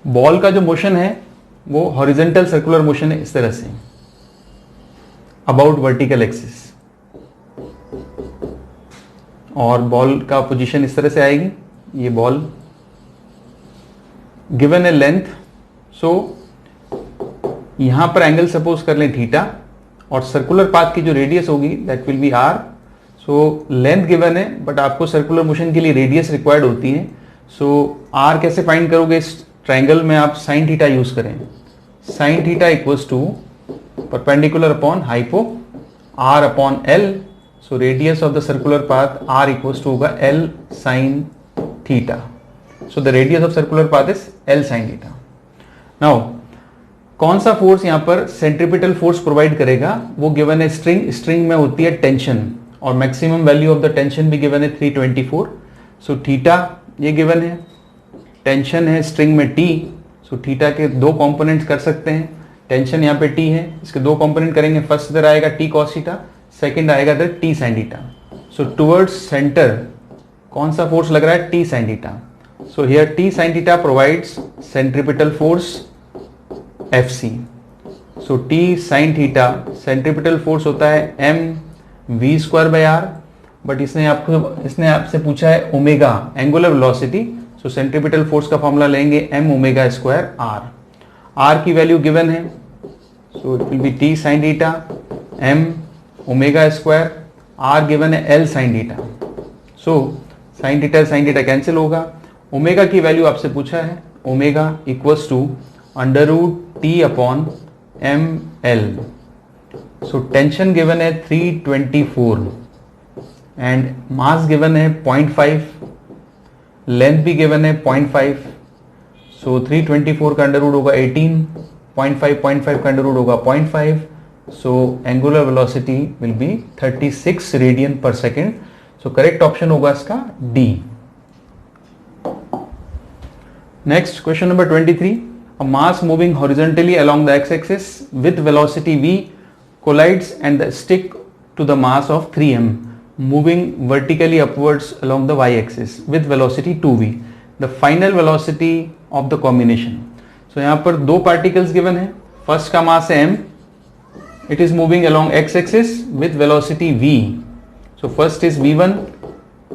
S1: ball का जो motion है वो horizontal circular motion है इस तरह say about vertical axis, और ball का position इस तरह से आएगी. ये बॉल गिवन ए लेंथ, सो यहां पर एंगल सपोज कर लें थीटा, और सर्कुलर पाथ की जो रेडियस होगी that will be R. So length given है बट आपको सर्कुलर मोशन के लिए रेडियस रिक्वायर्ड होती है. सो आर कैसे फाइंड करोगे? इस ट्राइंगल में आप साइन थीटा यूज करें. Sine theta equals to perpendicular upon hypo R upon L. So radius of the circular path R equals to होगा L sine theta. So the radius of circular path is L sine theta. Now कौन सा force यहां पर centripetal force provide करेगा? वो given है string में होती है टेंशन, और maximum value of the tension भी गिवन है 324. सो थीटा ये गिवन है, टेंशन है स्ट्रिंग में टी. सो थीटा के दो कंपोनेंट्स कर सकते हैं. टेंशन यहाँ पे टी है, इसके दो कंपोनेंट करेंगे. फर्स्ट इधर आएगा टी कॉस थीटा, सेकंड आएगा इधर T sine theta. So towards centre कौन सा फोर्स लग रहा है? T sine theta. So here T sine theta provides centripetal force F C. So T sine theta centripetal force होता है M V square by R, but इसने आपसे पूछा है omega angular velocity. So centripetal force का formula लेंगे M omega square R. R की value given है, so it will be T sine theta M omega square. R given है L sine theta. So sine theta cancel होगा. Omega की value आपसे पूछा है, omega equals to under root T upon M L. So tension given है 324 and mass given है 0.5, length भी given है 0.5. सो 324 का अंडर रूट होगा 18, 0.5 का अंडर रूट होगा 0.5. So angular velocity will be 36 radian per second. So correct option होगा इसका D. Next question number 23. A mass moving horizontally along the x-axis with velocity v collides and the stick to the mass of 3m moving vertically upwards along the y-axis with velocity 2v. The final velocity of the combination. So यहाँ पर दो particles given है. First का mass है m. It is moving along x-axis with velocity v. So first is v1,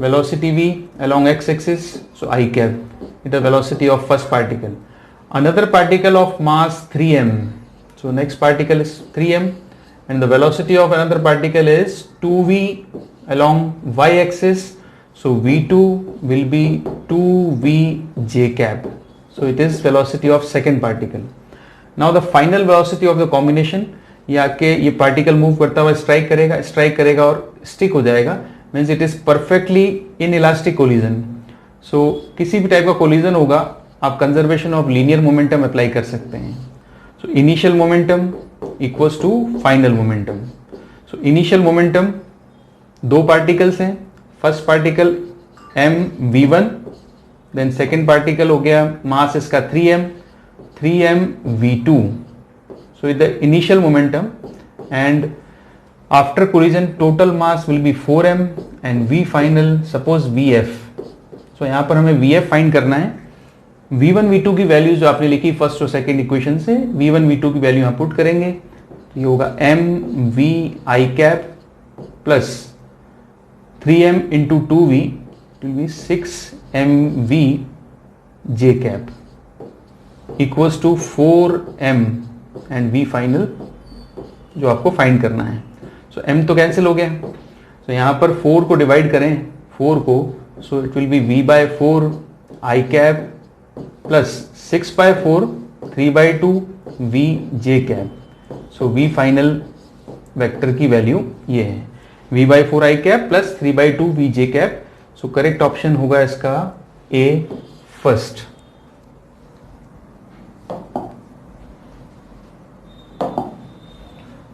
S1: velocity v along x-axis. So I cap the velocity of first particle. Another particle of mass 3m. So next particle is 3m and the velocity of another particle is 2v along y-axis. So v2 will be 2v j cap. So it is velocity of second particle. Now the final velocity of the combination, ये आके ये particle move करता हुआ strike करेगा और stick हो जाएगा. Means it is perfectly inelastic collision. So किसी भी टाइप का कोलिजन होगा आप conservation of linear momentum apply कर सकते हैं. So initial momentum equals to final momentum. So initial momentum दो पार्टिकल्स हैं. First particle M v1, then second particle हो गया मास इसका 3m v2. So the initial momentum and after collision total mass will be 4m and v final suppose vf. So यहाँ पर हमें vf find करना है. v1 v2 की value जो आपने लिखी फर्स्ट और सेकेंड इक्वेशन से, v1 v2 की वैल्यू यहाँ पुट करेंगे तो ये होगा m v I cap plus 3m into 2v will be 6m v j cap equals to 4m and v final जो आपको फाइंड करना है. सो m तो कैंसिल हो गया. सो यहाँ पर 4 को डिवाइड करें 4 को, so it will be v by 4 I cap plus 6 by 4 3 by 2 v j cap. So v final vector की वैल्यू ये है v by 4 I cap plus 3 by 2 v j cap. So correct option होगा इसका a first.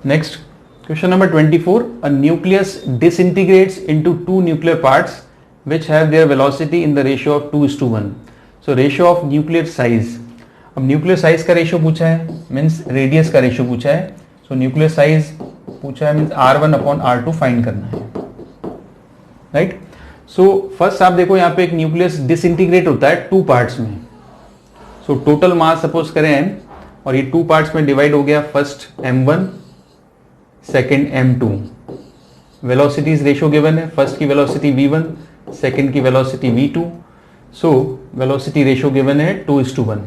S1: Next Question number 24. A nucleus disintegrates into two nuclear parts which have their velocity in the ratio of 2:1. So ratio of nuclear size. अब nuclear size का ratio पूछा है, means radius का ratio पूछा है. सो nuclear size पूछा है, means R1/R2 find करना है, राइट. सो फर्स्ट आप देखो यहाँ पे एक न्यूक्लियस डिसइंटीग्रेट होता है टू पार्ट्स में. सो टोटल मास सपोज करें m, और ये टू पार्ट्स में डिवाइड हो गया. First m1, second m2. Velocities ratio given है, फर्स्ट की वेलोसिटी v1, सेकेंड की velocity v2. So velocity ratio given है 2:1.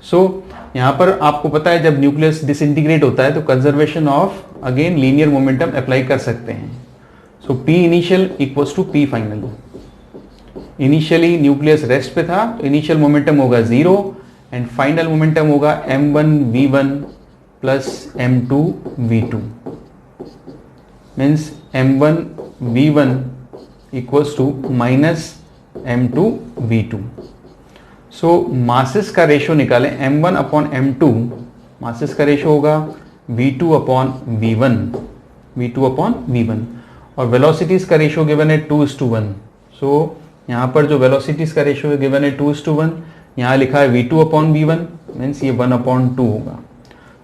S1: सो यहां पर आपको पता है जब न्यूक्लियस डिसइंटीग्रेट होता है तो conservation of again linear momentum apply कर सकते हैं. So P initial equals to P final. Initially nucleus rest पे था तो इनिशियल मोमेंटम होगा 0 एंड फाइनल मोमेंटम होगा m1 v1 plus m2 v2. Means m1 v1 equals to minus m2 v2. So masses का ratio निकालें. m1/m2 masses का ratio होगा v2/v1, v2/v1. और वेलोसिटीज का रेशियो गिवन है 2:1. सो यहाँ पर जो वेलोसिटीज का रेशियो गिवन है 2:1, यहाँ लिखा है v2/v1, मीन्स ये 1/2 होगा.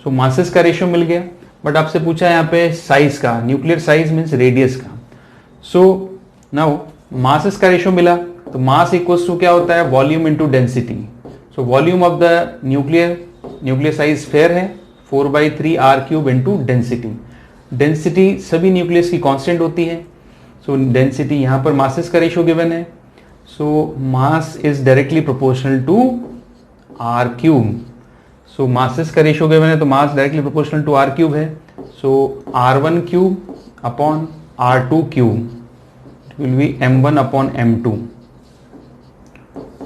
S1: सो मासेस का रेशियो मिल गया. बट आपसे पूछा है यहाँ पे साइज का, न्यूक्लियर साइज मीन्स रेडियस का. सो नाउ मासेस का रेशियो मिला तो मास इक्वल्स टू क्या होता है, volume into density. So volume of the nuclear size fair है 4/3 r³ इनटू डेंसिटी. डेंसिटी सभी न्यूक्लियस की कांस्टेंट होती है. सो डेंसिटी यहाँ पर मासेस का रेशियो गिवन है. So mass is directly proportional to r³. So masses का रेशियो गिवन है तो mass directly proportional to r³ है. So r1³ upon r2³ will be m1/m2.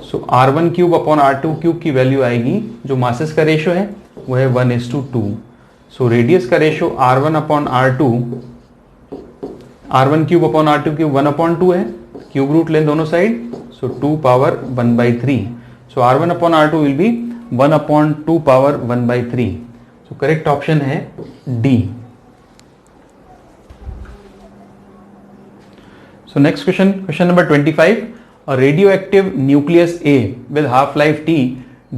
S1: So r1³ upon r2³ की value आएगी, जो masses का ratio है वो है 1:2. सो रेडियस का ratio r1/r2, r1³ upon r2³ 1/2 है. क्यूब रूट लें दोनों side, so 2⁻1/3. So r1/r2 will be 1/2⁻1/3. So correct option है D. So next question number 25. A radioactive nucleus A with half-life T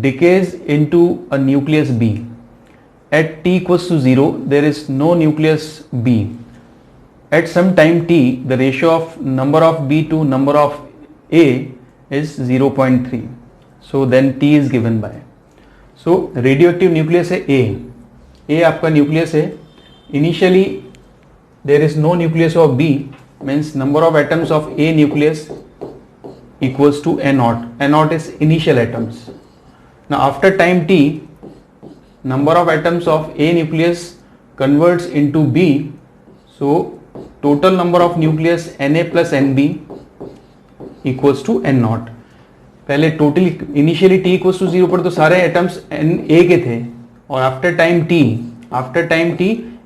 S1: decays into a nucleus B. At T equals to 0, there is no nucleus B. At some time T, the ratio of number of B to number of A is 0.3. So then T is given by. So radioactive nucleus है A. A आपका nucleus है. Initially there is no nucleus of B, means number of atoms of A nucleus equals to n0. n0 is initial atoms. Now after time t, number of atoms of A nucleus converts into B. So total number of nucleus Na plus Nb equals to n0. पहले total initially t equals to 0 पर तो सारे atoms A के थे, और after time t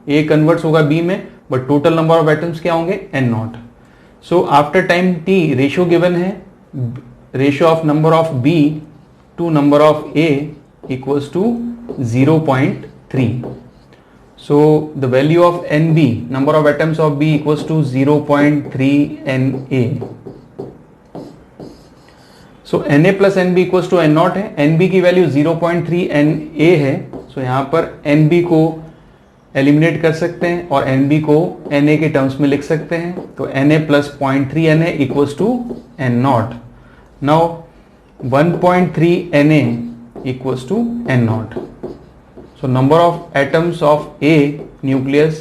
S1: A converts होगा B में, but total number of atoms क्या होंगे, n0. So after time t ratio given है, ratio of number of B to number of A equals to 0.3. So the value of NB, number of atoms of B equals to 0.3 Na. So Na plus Nb equals to n0 है. Nb की value 0.3 Na है. So यहाँ पर Nb को eliminate कर सकते हैं और Nb को Na के टर्म्स में लिख सकते हैं. तो Na plus 0.3 Na equals to n0. Now 1.3 Na equals to n0. So number of atoms of A nucleus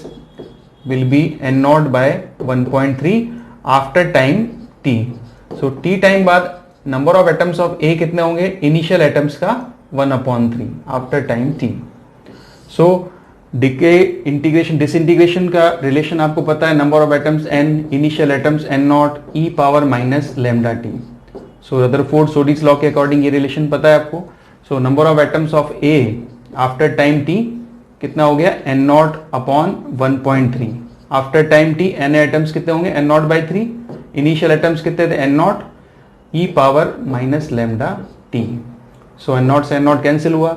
S1: will be n0 by 1.3 after time t. So t time बाद number of atoms of A कितने होंगे, initial atoms का 1/3 after time t. So decay integration disintegration का relation आपको पता है, number of atoms n, initial atoms n0, e⁻−λt. So Rutherford Soddy's law के according ये रिलेशन पता है आपको. So number of atoms of A after time t कितना हो गया, n0/1.3. After time t n atoms कितने होंगे, n0/3. इनिशियल एटम्स कितने थे, n0, e⁻−λt. सो n0 से n0 कैंसिल हुआ,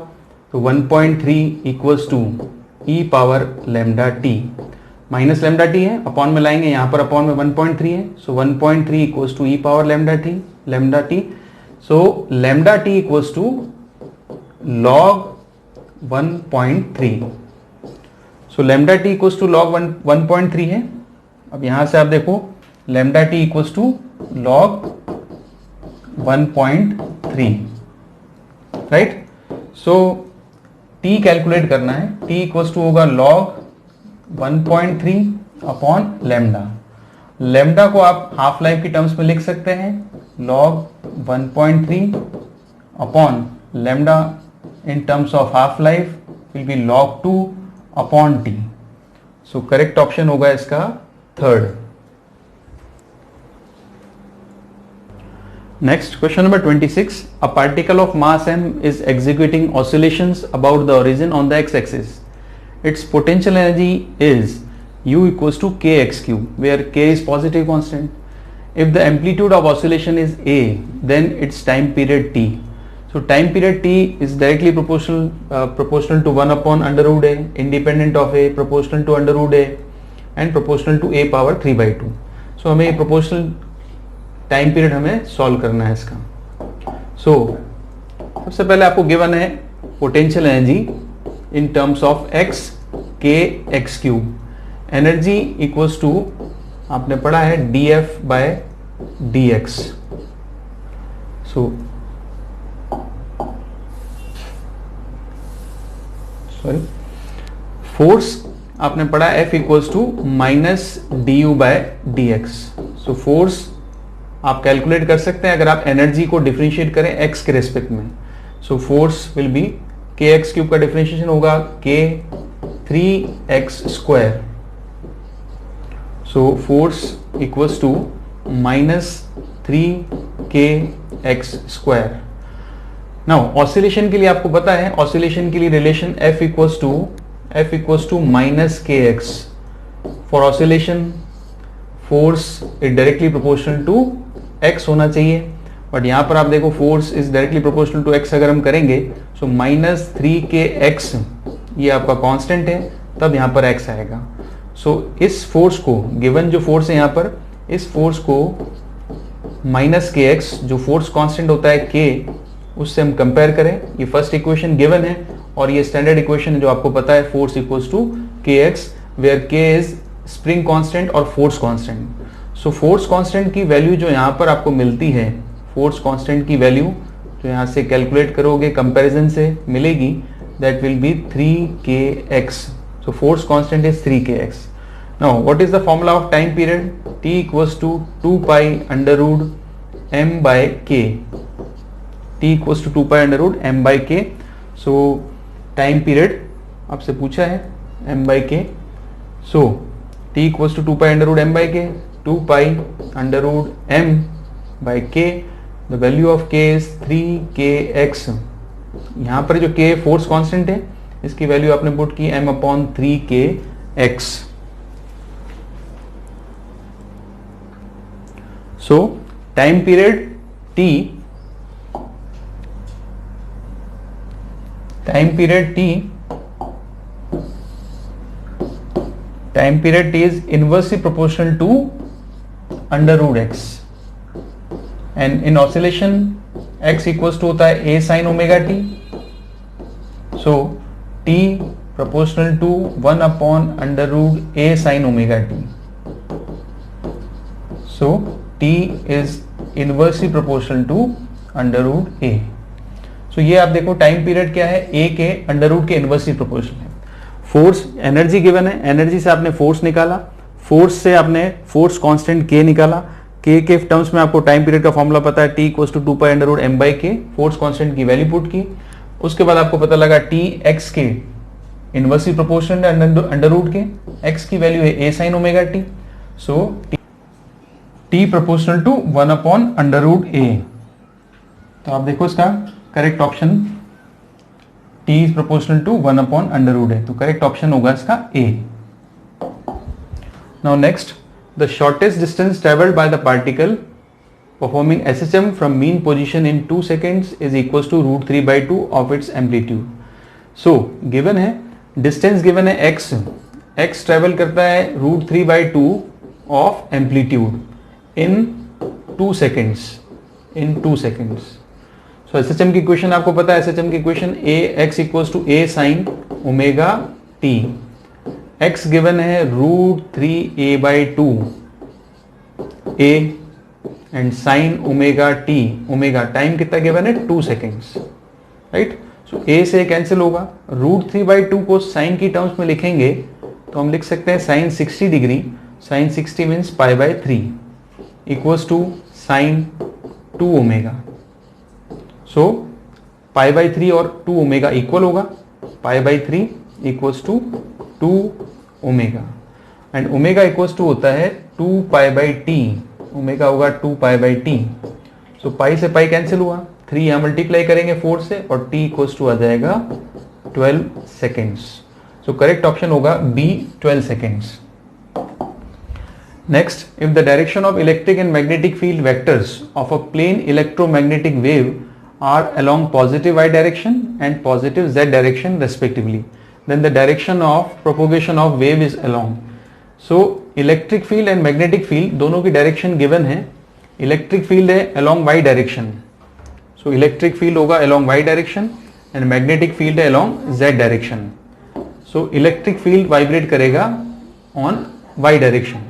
S1: तो 1.3 equals to e⁻λt. Minus lambda T है, अपॉन में लाएंगे, यहाँ पर अपॉन में 1.3 है, so 1.3 equals to e power lambda T, so lambda T equals to log 1.3, so lambda T equals to log 1.3 है। अब यहां से आप देखो lambda T equals to log 1.3, right. So T calculate करना है, टी इक्वल्स टू होगा log 1.3 upon lambda. Lambda को आप हाफ लाइफ की टर्म्स में लिख सकते हैं, log 1.3 upon lambda in terms of half life will be log 2 upon T. So correct option होगा इसका third. Next, question number 26. A particle of mass m is executing oscillations about the origin on the x-axis. Its potential energy is u equals to kx cube, where k is positive constant. If the amplitude of oscillation is a, then its time period t. So time period t is directly proportional to 1 upon under root a, independent of a, proportional to under root a, and proportional to a power 3/2. So हमें proportional time period हमें solve करना है इसका। So सबसे पहले आपको given है potential energy in terms of X के X cube, energy equals to आपने पढ़ा है D F by D X. Force आपने पढ़ा F equals to minus D U by D X. So force आप कैलकुलेट कर सकते हैं अगर आप एनर्जी को डिफरेंशिएट करें एक्स के रेस्पेक्ट में। So force will be K X cube का डिफरेंशिएशन होगा K 3x square. So force equals to minus 3kx square. Now oscillation के लिए आपको पता है, ऑसिलेशन के लिए relation F equals to minus K X. For oscillation force is directly proportional to x होना चाहिए, बट यहां पर आप देखो force is directly proportional to x अगर हम करेंगे, सो माइनस 3kx ये आपका कांस्टेंट है, तब यहां पर x आएगा। सो इस फोर्स को, गिवन जो फोर्स है यहां पर, इस फोर्स को माइनस kx जो फोर्स कांस्टेंट होता है k, उससे हम कंपेयर करें। ये फर्स्ट इक्वेशन गिवन है और ये स्टैंडर्ड इक्वेशन है जो आपको पता है, force equals to kx where k is spring constant और force constant. So force constant की वैल्यू जो यहाँ पर आपको मिलती है, फोर्स कांस्टेंट की वैल्यू जो यहाँ से कैलकुलेट करोगे कंपैरिजन से मिलेगी, that will be 3kx। So force constant is 3kx। Now what is the formula of time period? t equals to 2 pi under root m by k। t equals to 2 pi under root m by k। So time period आपसे पूछा है m by k। So t equals to 2 pi under root m by k, 2 pi under root m by k, the value of k is 3kx। यहां पर जो k force constant है, इसकी value आपने put की m upon 3kx। So time period t is inversely proportional to under root X, and in oscillation x equals to होता है a sine omega T. So t proportional to 1 upon under root a sine omega T. So t is inversely proportional to under root a। So ये आप देखो time period क्या है, a के under root के inversely proportional है। Force energy given है, energy से आपने फोर्स निकाला, फोर्स से आपने फोर्स कांस्टेंट k निकाला, k के टर्म्स में आपको टाइम पीरियड का फॉर्मूला पता है, t equals to 2 pi under root m by k, force constant की वैल्यू पुट की। उसके बाद आपको पता लगा t x के इनवर्सली प्रोपोर्शनल है अंडर रूट के, x की वैल्यू है a sine omega t। So t proportional to 1 upon under root a। तो आप देखो इसका correct option t is proportional to 1 upon under root a, तो करेक्ट ऑप्शन होगा इसका a। Now next, the shortest distance traveled by the particle performing SHM from mean position in 2 seconds is equals to root 3/2 of its amplitude. So given है distance, given है x, x travel करता है √3/2 of amplitude in 2 seconds, so SHM की equation आपको पता है, SHM की equation x = a sin omega t, x given है √3a/2 a and sign omega t, omega time कितना गिवन है 2 सेकेंड्स, राइट। सो a से कैंसिल होगा, √3/2 को साइन की टर्म्स में लिखेंगे तो हम लिख सकते हैं sine 60 degree, sine 60 means π/3 equals to sine 2 omega. So π/3 और 2 ओमेगा इक्वल होगा, π/3 equals to 2 omega and omega equals to होता है 2π/t, ओमेगा होगा 2π/t। सो पाई से पाई कैंसिल हुआ, 3 यहां मल्टीप्लाई करेंगे 4 से और t इक्वल्स टू आ जाएगा 12 सेकेंड्स। सो करेक्ट ऑप्शन होगा B 12 seconds. Next, if the direction of electric and magnetic field vectors of a plane electromagnetic wave are along positive y direction and positive z direction respectively, then the direction of propagation of wave is along. So, electric field and magnetic field दोनों की direction given है। Electric field है along y direction, so electric field होगा along y direction and magnetic field है along z direction. So, electric field vibrate करेगा on y direction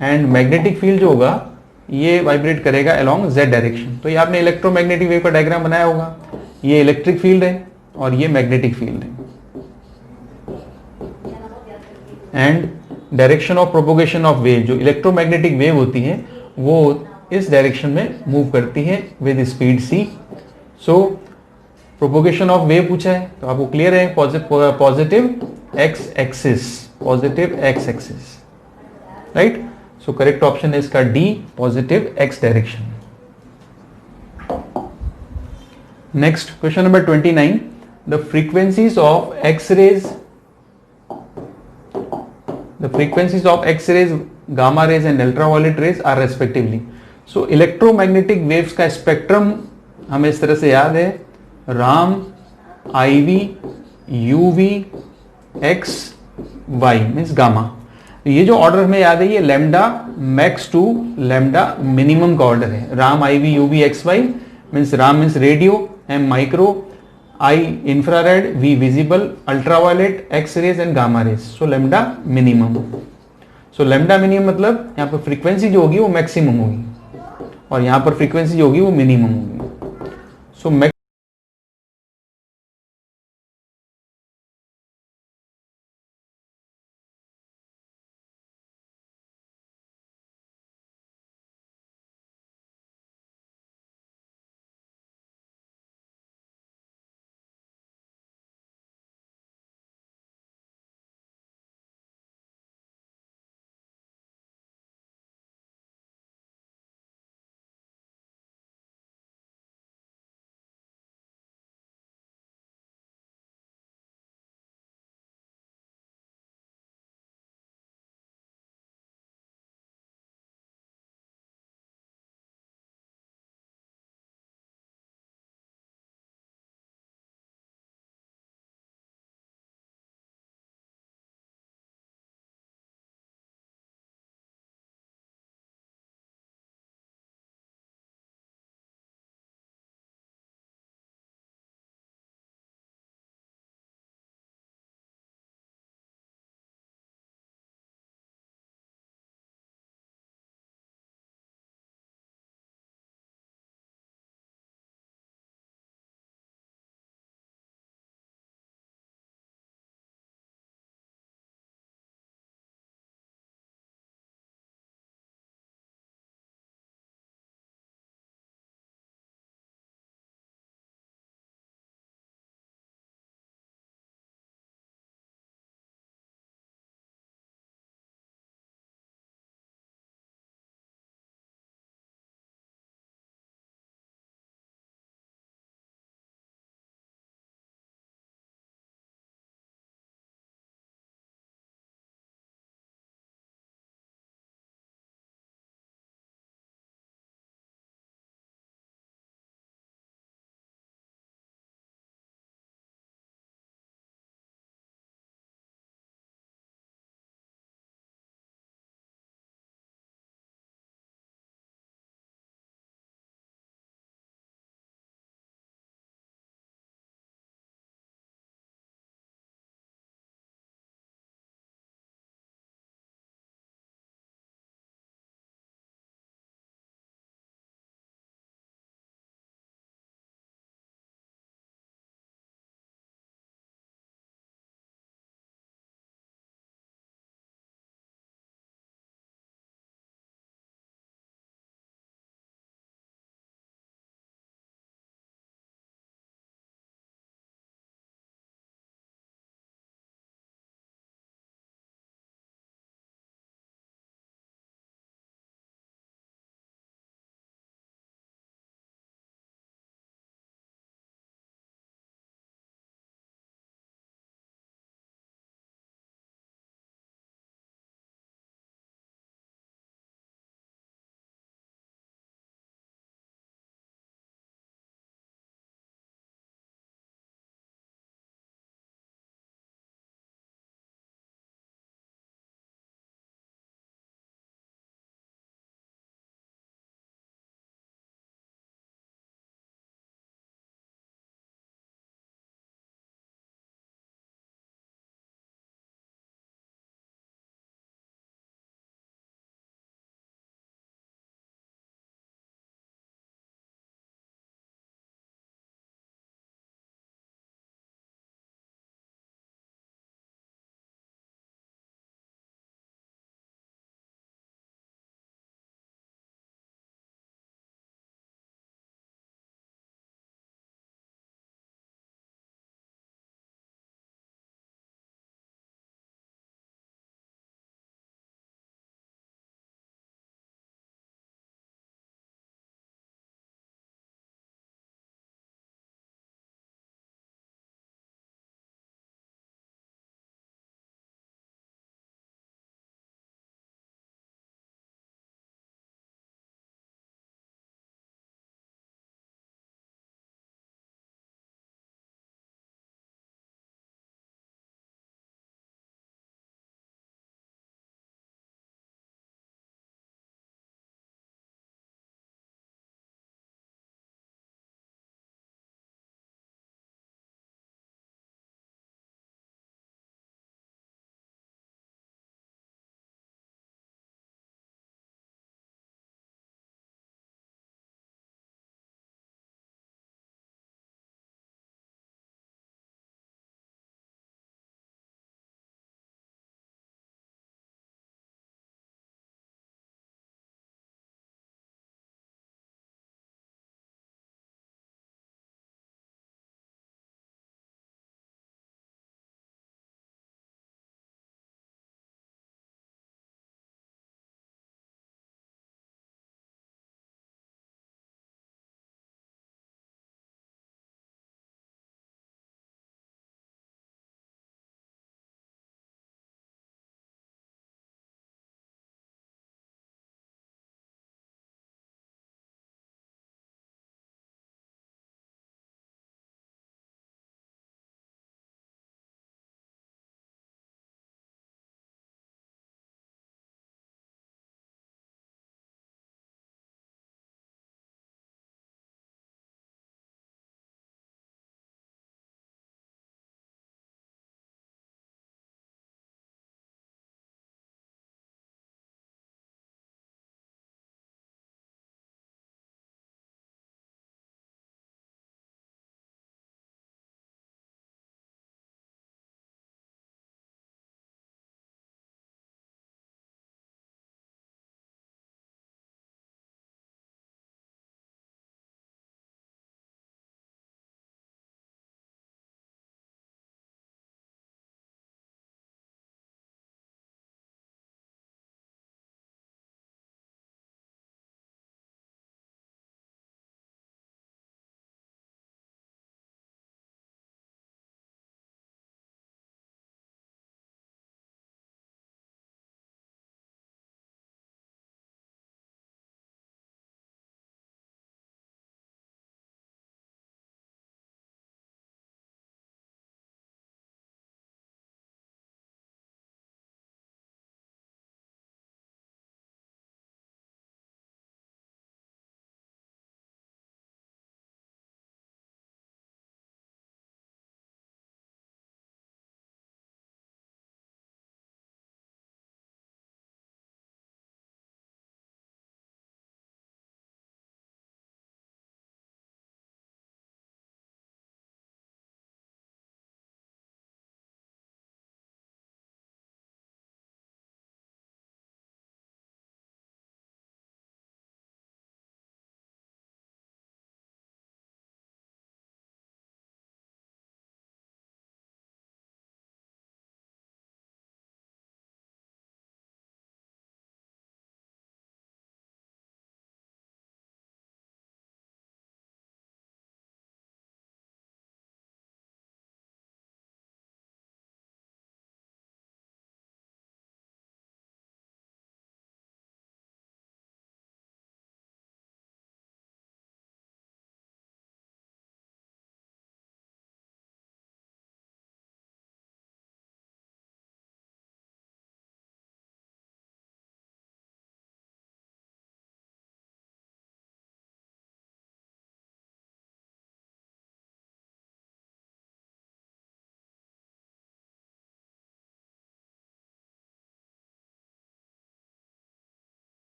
S1: and magnetic field जो होगा ये वाइब्रेट करेगा अलोंग z डायरेक्शन। तो ये आपने इलेक्ट्रोमैग्नेटिक वेव का डायग्राम बनाया होगा, ये इलेक्ट्रिक फील्ड है और ये मैग्नेटिक फील्ड है and direction of propagation of wave, जो इलेक्ट्रोमैग्नेटिक वेव होती है वो इस डायरेक्शन में मूव करती है with speed c। So propagation of wave पूछा है तो आपको क्लियर है, positive x axis, right. So correct option is इसका D, positive x direction. Next, question number 29. The frequencies of X-rays, gamma rays and ultraviolet rays are respectively. So electromagnetic waves का spectrum हमें इस तरह से याद है, RAM, IV, UV, X, Y means gamma। ये जो ऑर्डर हमें याद है ये lambda max to lambda minimum का ऑर्डर है। Ram IV UV XY means Ram means radio, M micro, I infrared, V visible, ultraviolet, X rays and gamma rays. So lambda minimum, so lambda minimum मतलब यहाँ पर frequency जो होगी वो maximum होगी और यहाँ पर फ्रीक्वेंसी जो होगी वो मिनिमम होगी। सो